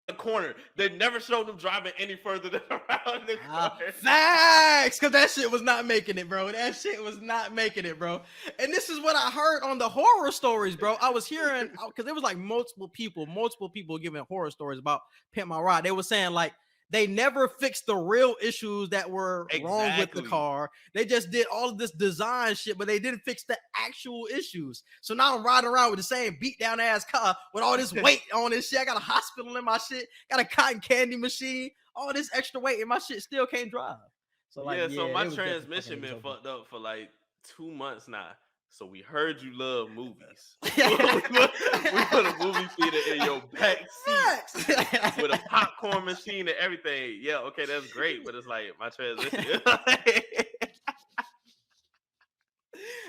the corner, they never showed them driving any further than around the corner. Facts, because that shit was not making it, bro. That shit was not making it, bro. And this is what I heard on the horror stories, bro. I was hearing, because there was like multiple people giving horror stories about Pimp My Ride. They were saying like they never fixed the real issues that were wrong with the car. They just did all of this design shit, but they didn't fix the actual issues. So now I'm riding around with the same beat down ass car with all this weight on this shit. I got a hospital in my shit, got a cotton candy machine, all this extra weight, and my shit still can't drive. So like, so my transmission been fucked up for like 2 months now. So we heard you love movies. we put a movie theater in your back seat with a popcorn machine and everything. Yeah, okay, that's great. But it's like my transmission.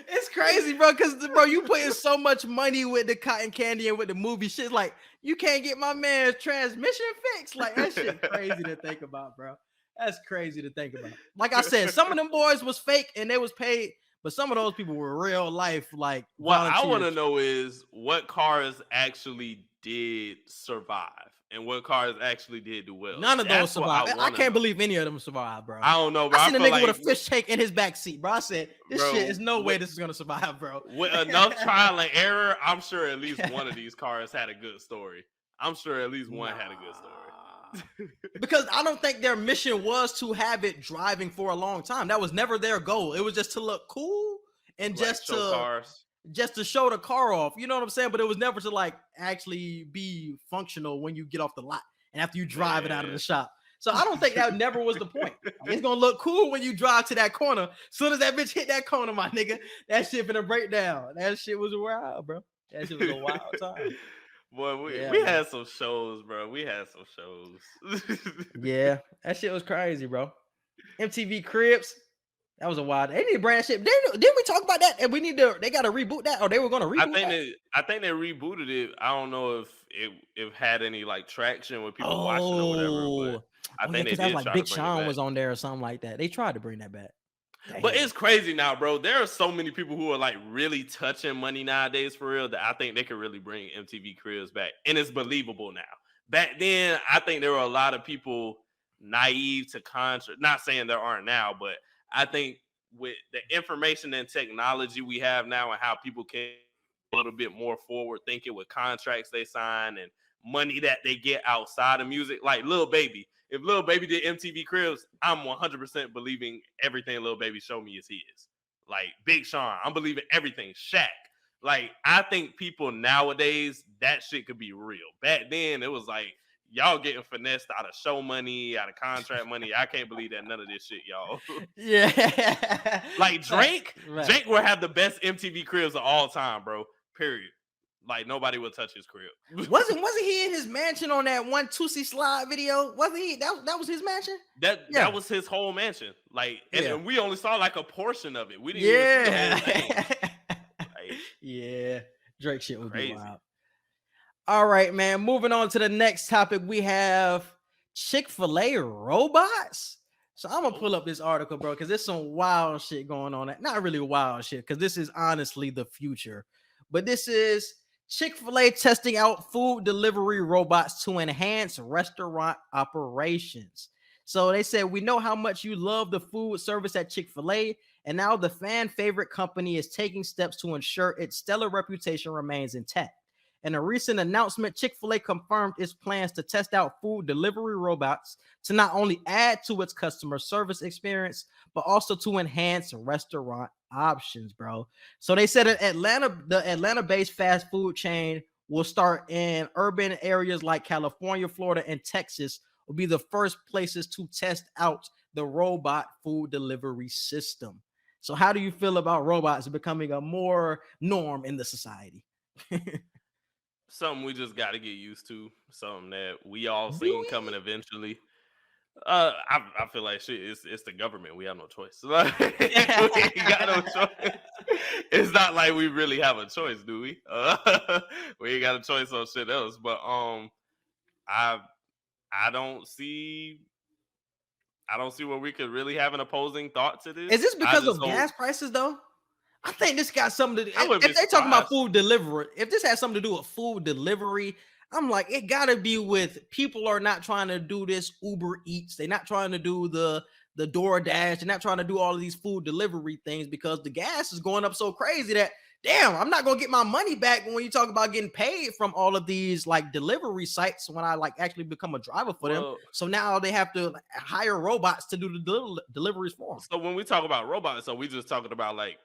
It's crazy, bro, because, bro, you putting so much money with the cotton candy and with the movie shit. Like, you can't get my man's transmission fixed. Like, that shit crazy to think about, bro. That's crazy to think about. Like I said, some of them boys was fake and they was paid. But some of those people were real life, like, what I want to know is what cars actually did survive and what cars actually did do well. None of those survived. I can't believe any of them survived, bro. I don't know, bro. I seen a nigga with a fish tank in his back seat, bro. I said, this shit is no way this is gonna survive, bro. With enough trial and error, I'm sure at least one of these cars had a good story. I'm sure at least one had a good story. Because I don't think their mission was to have it driving for a long time. That was never their goal. It was just to look cool and like just to show the car off. You know what I'm saying? But it was never to like actually be functional when you get off the lot and after you drive it out of the shop. So I don't think that never was the point. It's gonna look cool when you drive to that corner. Soon as that bitch hit that corner, my nigga, that shit finna break down. That shit was wild, bro. That shit was a wild time. Boy, we had some shows, bro. We had some shows. Yeah, that shit was crazy, bro. MTV Cribs, that was a wild. They need to brand shit. Didn't we talk about that? And they got to reboot that, or they were going to reboot I think they rebooted it. I don't know if it had any like traction with people watching or whatever. But I think they did. Like Big Sean was on there or something like that. They tried to bring that back. But it's crazy now, bro. There are so many people who are like really touching money nowadays for real that I think they could really bring MTV Cribs back. And it's believable now. Back then, I think there were a lot of people naive to contract. Not saying there aren't now, but I think with the information and technology we have now and how people can a little bit more forward thinking with contracts they sign and money that they get outside of music, like Lil Baby. If Lil Baby did MTV Cribs, I'm 100% believing everything Lil Baby showed me is his. Like Big Sean, I'm believing everything. Shaq. Like, I think people nowadays, that shit could be real. Back then, it was like, y'all getting finessed out of show money, out of contract money. I can't believe that none of this shit, y'all. Yeah. Like Drake will have the best MTV Cribs of all time, bro. Period. Like nobody would touch his crib. Wasn't he in his mansion on that one Tootsie Slide video? Wasn't he? That was his mansion. That was his whole mansion. Like, and we only saw like a portion of it. We didn't even see the whole thing. Like, yeah, Drake shit would crazy. be wild. All right, man. Moving on to the next topic, we have Chick-Fil-A Robots. So I'm gonna pull up this article, bro, because there's some wild shit going on. Not really wild shit, because this is honestly the future. But this is Chick-fil-A testing out food delivery robots to enhance restaurant operations. So they said, we know how much you love the food service at Chick-fil-A, and now the fan favorite company is taking steps to ensure its stellar reputation remains intact. In a recent announcement, Chick-fil-A confirmed its plans to test out food delivery robots to not only add to its customer service experience, but also to enhance restaurant options, bro. So they said the Atlanta-based fast food chain will start in urban areas like California, Florida, and Texas will be the first places to test out the robot food delivery system. So how do you feel about robots becoming a more norm in the society? Something we just got to get used to. Something that we all seen coming eventually. I feel like shit. It's the government. We have no choice. Like, we ain't got no choice. It's not like we really have a choice, do we? We ain't got a choice on shit else. But I don't see where we could really have an opposing thought to this. Is this because of gas prices though? I think this got something to do. If they talking about food delivery, if this has something to do with food delivery, I'm like, it gotta be with people are not trying to do this Uber Eats. They're not trying to do the DoorDash. They're not trying to do all of these food delivery things because the gas is going up so crazy that damn, I'm not gonna get my money back when you talk about getting paid from all of these like delivery sites when I like actually become a driver for them. So now they have to hire robots to do the deliveries for them. So when we talk about robots, so we just talking about like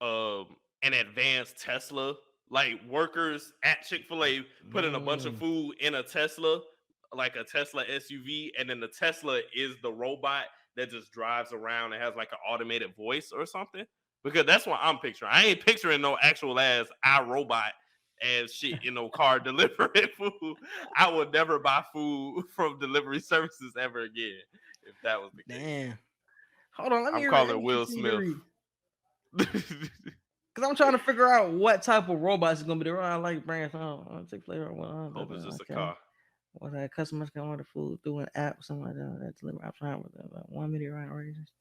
an advanced Tesla, like workers at Chick-fil-A putting a bunch of food in a Tesla, like a Tesla SUV, and then the Tesla is the robot that just drives around and has like an automated voice or something. Because that's what I'm picturing. I ain't picturing no actual ass iRobot as shit in no car delivering food. I would never buy food from delivery services ever again if that was the case. Damn. Hold on, I'm calling Will Smith. Because I'm trying to figure out what type of robots is going to be there. I like brands. I'll take flavor. Hope it's just a car. What that customers can order food through an app, something like that. That's delivery. I'm trying with 1 minute right origins.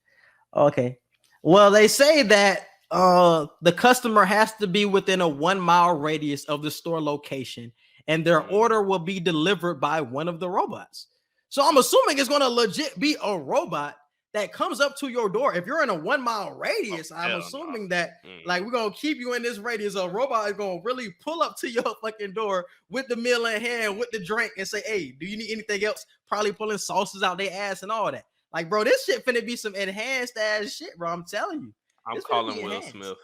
Okay. Well, they say that the customer has to be within a 1 mile radius of the store location, and their order will be delivered by one of the robots. So I'm assuming it's going to legit be a robot that comes up to your door. If you're in a 1 mile radius, I'm assuming that like we're gonna keep you in this radius. A robot is gonna really pull up to your fucking door with the meal in hand, with the drink, and say, "Hey, do you need anything else?" Probably pulling sauces out their ass and all that. Like, bro, this shit finna be some enhanced ass shit, bro. I'm telling you. I'm calling Will Smith.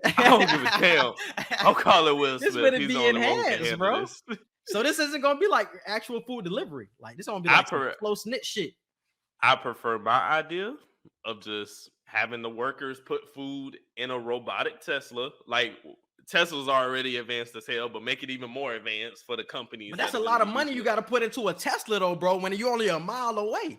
I don't give a damn. I'm calling Will Smith. This finna be enhanced, bro. So this isn't gonna be like actual food delivery. Like this gonna be like close knit shit. I prefer my idea of just having the workers put food in a robotic Tesla. Like Tesla's already advanced as hell, but make it even more advanced for the companies. But that's a lot of money you got to put into a Tesla though, bro, when you're only a mile away.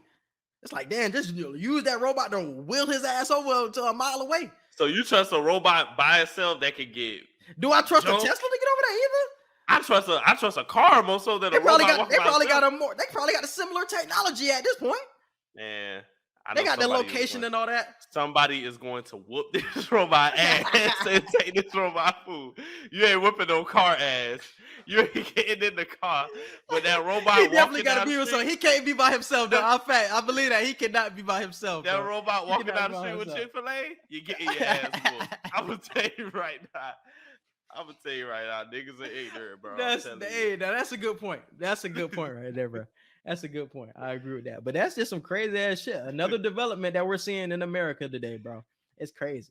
It's like, damn, just use that robot to wheel his ass over to a mile away. So you trust a robot by itself that could get... Do I trust a Tesla to get over there either? I trust a car more so than a robot. They probably got a similar technology at this point. Man, they got the location and all that. Somebody is going to whoop this robot ass and take this robot food. You ain't whooping no car ass. You ain't getting in the car. But that robot, he definitely got to be with someone. He can't be by himself, though. I believe that he cannot be by himself. That robot walking down the street with Chick-fil-A, you getting your ass whooped. I'm gonna tell you right now. Niggas are ignorant, bro. That's a good point. That's a good point right there, bro. That's a good point. I agree with that. But that's just some crazy ass shit. Another development that we're seeing in America today, bro. It's crazy.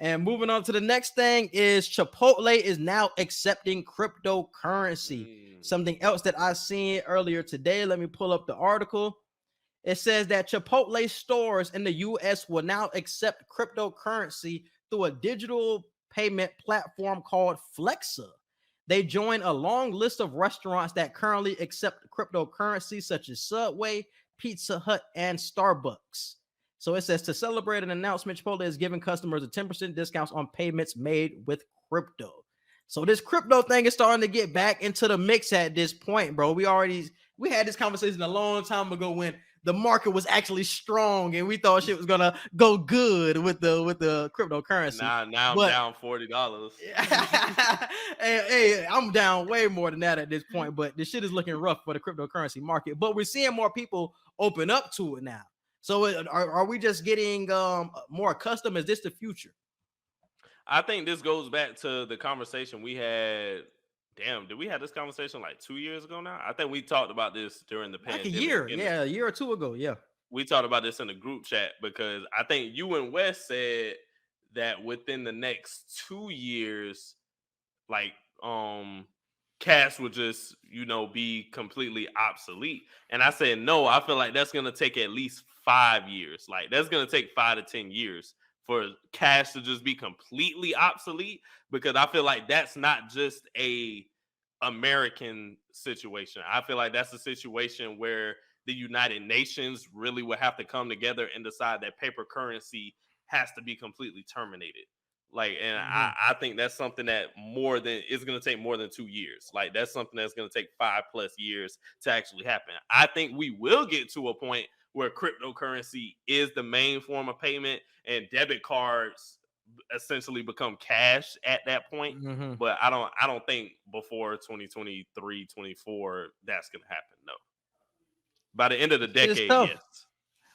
And moving on to the next thing is Chipotle is now accepting cryptocurrency. Something else that I seen earlier today. Let me pull up the article. It says that Chipotle stores in the U.S. will now accept cryptocurrency through a digital payment platform called Flexa. They join a long list of restaurants that currently accept cryptocurrency, such as Subway, Pizza Hut, and Starbucks. So it says, to celebrate an announcement, Chipotle is giving customers a 10% discounts on payments made with crypto. So this crypto thing is starting to get back into the mix at this point, bro. We had this conversation a long time ago when the market was actually strong and we thought shit was gonna go good with the cryptocurrency. Now I'm down $40. Hey, I'm down way more than that at this point, but the shit is looking rough for the cryptocurrency market. But we're seeing more people open up to it now. So are we just getting more accustomed? Is this the future? I think this goes back to the conversation we had. Damn, did we have this conversation like 2 years ago now? I think we talked about this during the pandemic. A year or two ago. Yeah. We talked about this in the group chat because I think you and Wes said that within the next 2 years, like cash would just, be completely obsolete. And I said, no, I feel like that's going to take at least 5 years. Like that's going to take 5 to 10 years for cash to just be completely obsolete, because I feel like that's not just a American situation. I feel like that's a situation where the United Nations really would have to come together and decide that paper currency has to be completely terminated. Like, and I think that's something that it's going to take more than 2 years. Like that's something that's going to take 5+ years to actually happen. I think we will get to a point where cryptocurrency is the main form of payment and debit cards essentially become cash at that point. Mm-hmm. But I don't think before 2023, 24, that's going to happen. No. By the end of the decade, yes.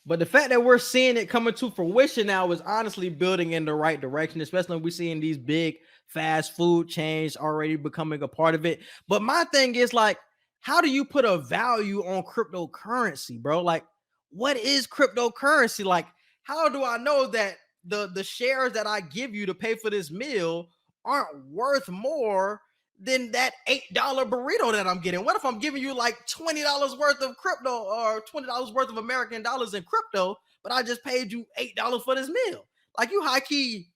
But the fact that we're seeing it coming to fruition now is honestly building in the right direction, especially when we're seeing these big fast food chains already becoming a part of it. But my thing is, like, how do you put a value on cryptocurrency, bro? Like, what is cryptocurrency? Like, how do I know that the shares that I give you to pay for this meal aren't worth more than that $8 burrito that I'm getting? What if I'm giving you like $20 worth of crypto or $20 worth of American dollars in crypto, but I just paid you $8 for this meal? Like, you high key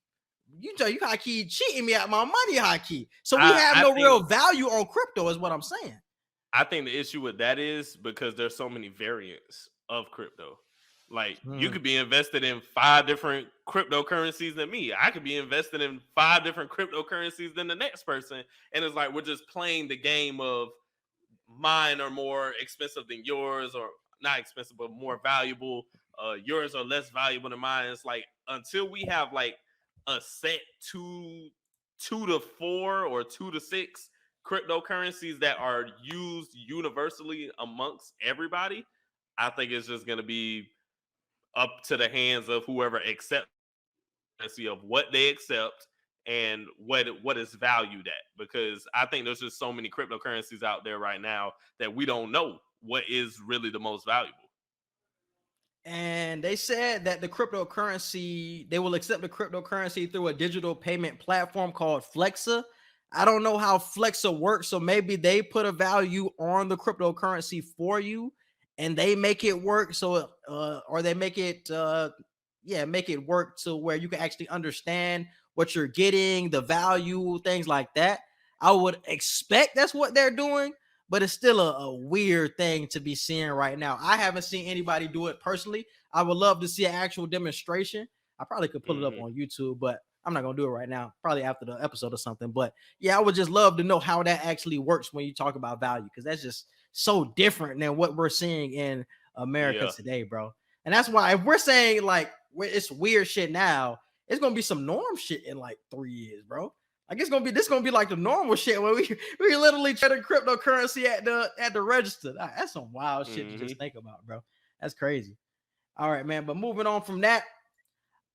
cheating me out of my money, high key. So we have no real value on crypto is what I'm saying. I think the issue with that is because there's so many variants of crypto. Like you could be invested in 5 different cryptocurrencies than me. I could be invested in 5 different cryptocurrencies than the next person. And it's like, we're just playing the game of mine are more expensive than yours, or not expensive, but more valuable. Yours are less valuable than mine. It's like, until we have like a set 2 to 4 or 2 to 6 cryptocurrencies that are used universally amongst everybody, I think it's just going to be up to the hands of whoever accepts of what they accept and what is valued at. Because I think there's just so many cryptocurrencies out there right now that we don't know what is really the most valuable. And they said that they will accept the cryptocurrency through a digital payment platform called Flexa. I don't know how Flexa works, so maybe they put a value on the cryptocurrency for you and they make it work. So, or they make it work to where you can actually understand what you're getting, the value, things like that. I would expect that's what they're doing, but it's still a weird thing to be seeing right now. I haven't seen anybody do it personally. I would love to see an actual demonstration. I probably could pull it up on YouTube, but I'm not going to do it right now, probably after the episode or something. But yeah, I would just love to know how that actually works when you talk about value, because that's just so different than what we're seeing in America today, bro. And that's why if we're saying like it's weird shit now, it's going to be some norm shit in like 3 years, bro. Like this gonna be like the normal shit where we literally trading cryptocurrency at the register. That's some wild shit to just think about, bro. That's crazy. All right, man. But moving on from that,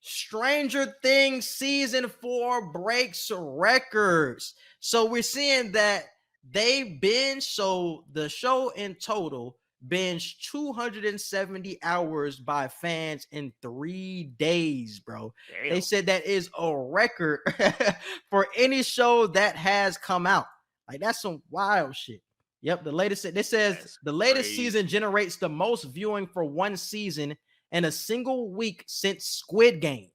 Stranger Things season 4 breaks records. So we're seeing that they binge. So the show in total binged 270 hours by fans in 3 days, bro. Damn. They said that is a record for any show that has come out. Like, that's some wild shit. Yep, the latest season generates the most viewing for one season in a single week since Squid Game.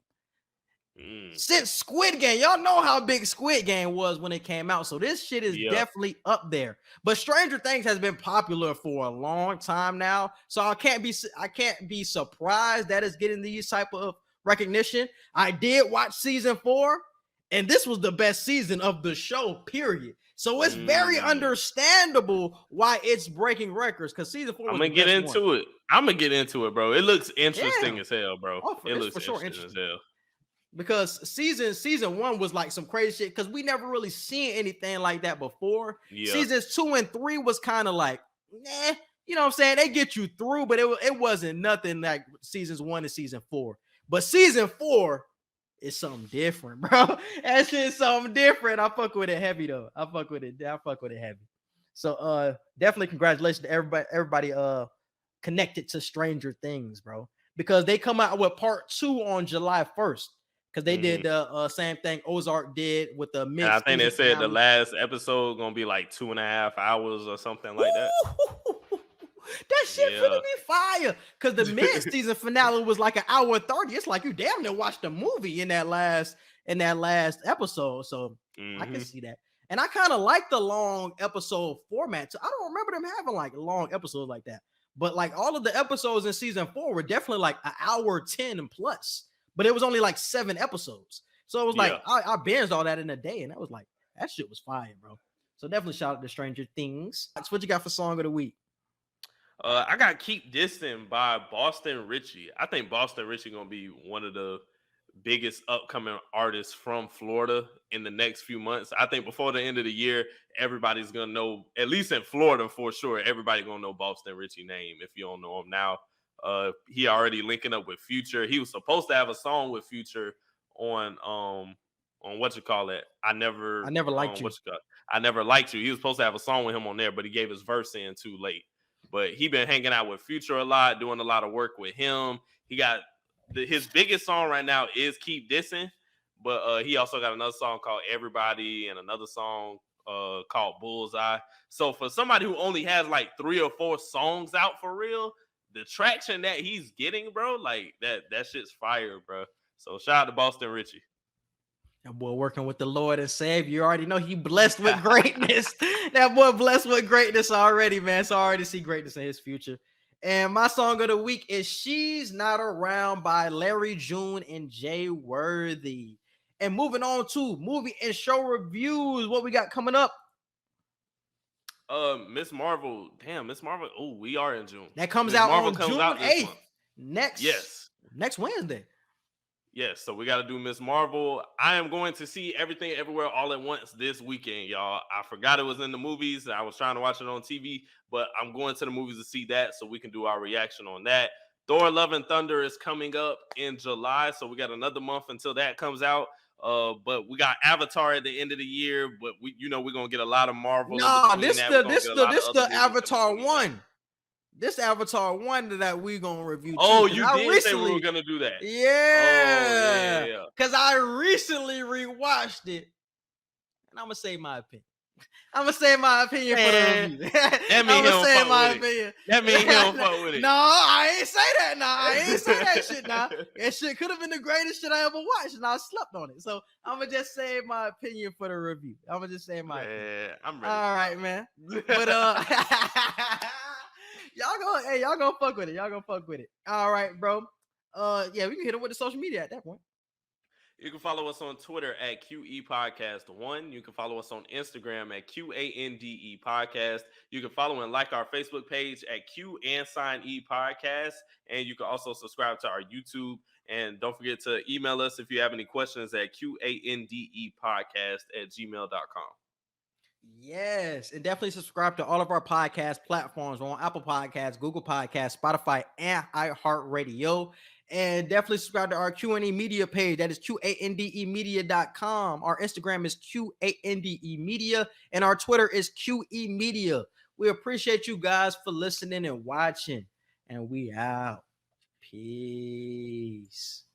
since Squid Game. Y'all know how big Squid Game was when it came out. So this shit is definitely up there. But Stranger Things has been popular for a long time now. So I can't be surprised that it's getting these type of recognition. I did watch season 4, and this was the best season of the show, period. So it's very understandable why it's breaking records, because season 4 was I'm gonna get into it. I'm gonna get into it, bro. It looks interesting as hell, bro. It looks for sure interesting as hell. Because season 1 was like some crazy shit, because we never really seen anything like that before. Seasons 2 and 3 was kind of like, you know what I'm saying? They get you through, but it wasn't nothing like seasons 1 and season 4. But season 4 is something different, bro. That shit's something different. I fuck with it heavy though. I fuck with it heavy. So definitely congratulations to everybody connected to Stranger Things, bro. Because they come out with part 2 on July 1st. Because they did the same thing Ozark did with the mix. I think they said the last episode gonna be like 2.5 hours or something like that. That shit finna be fire. Because the mid-season finale was like 1:30. It's like you damn near watched the movie in that last episode. So I can see that. And I kind of like the long episode format. So I don't remember them having like long episodes like that. But like all of the episodes in season 4 were definitely like 1:10 and plus. But it was only like 7 episodes. So it was like, I binged all that in a day. And that was like, that shit was fire, bro. So definitely shout out to Stranger Things. That's what you got for song of the week. I got Keep Dissing by Boston Richie. I think Boston Richie going to be one of the biggest upcoming artists from Florida in the next few months. I think before the end of the year, everybody's going to know, at least in Florida for sure, everybody going to know Boston Richie name if you don't know him now. He already linking up with Future. He was supposed to have a song with Future on what you call it. I never liked you. I Never Liked You. He was supposed to have a song with him on there, but he gave his verse in too late. But he been hanging out with Future a lot, doing a lot of work with him. He got his biggest song right now is Keep Dissing, but he also got another song called Everybody and another song called Bullseye. So for somebody who only has like 3 or 4 songs out for real, the traction that he's getting, bro, like that shit's fire, bro. So shout out to Boston Richie. That boy working with the Lord and Savior. You already know he blessed with greatness. That boy blessed with greatness already, man. So I already see greatness in his future. And my song of the week is She's Not Around by Larry June and Jay Worthy. And moving on to movie and show reviews. What we got coming up? Miss Marvel. Oh, we are in June. That comes out on June 8th. Next Wednesday. Yes, so we got to do Miss Marvel. I am going to see Everything Everywhere All at Once this weekend, y'all. I forgot it was in the movies. I was trying to watch it on TV, but I'm going to the movies to see that so we can do our reaction on that. Thor Love and Thunder is coming up in July, so we got another month until that comes out. But we got Avatar at the end of the year, but we're gonna get a lot of Marvel. No, this the Avatar 1. This Avatar 1 that we gonna review. Oh, you did say we were gonna do that. Yeah. Because I recently rewatched it, and I'm gonna say my opinion. I'm gonna say my opinion for the review. That means he don't fuck with it. That means he don't fuck with it. No, I ain't say that. I ain't say that shit. That shit could have been the greatest shit I ever watched, and I slept on it. So I'm gonna just say my opinion for the review. I'm gonna just say my opinion. I'm ready. All right, man. But y'all gonna fuck with it. Y'all gonna fuck with it. All right, bro. Yeah, we can hit him with the social media at that point. You can follow us on Twitter at QE Podcast 1. You can follow us on Instagram at QANDE Podcast. You can follow and like our Facebook page at Q&E Podcast. And you can also subscribe to our YouTube. And don't forget to email us if you have any questions at QANDEpodcast@gmail.com. Yes, and definitely subscribe to all of our podcast platforms. We're on Apple Podcasts, Google Podcasts, Spotify, and iHeartRadio. And definitely subscribe to our Q&E media page. That is QANDEmedia.com. Our Instagram is QANDE Media, and our Twitter is QE Media. We appreciate you guys for listening and watching, and we out. Peace.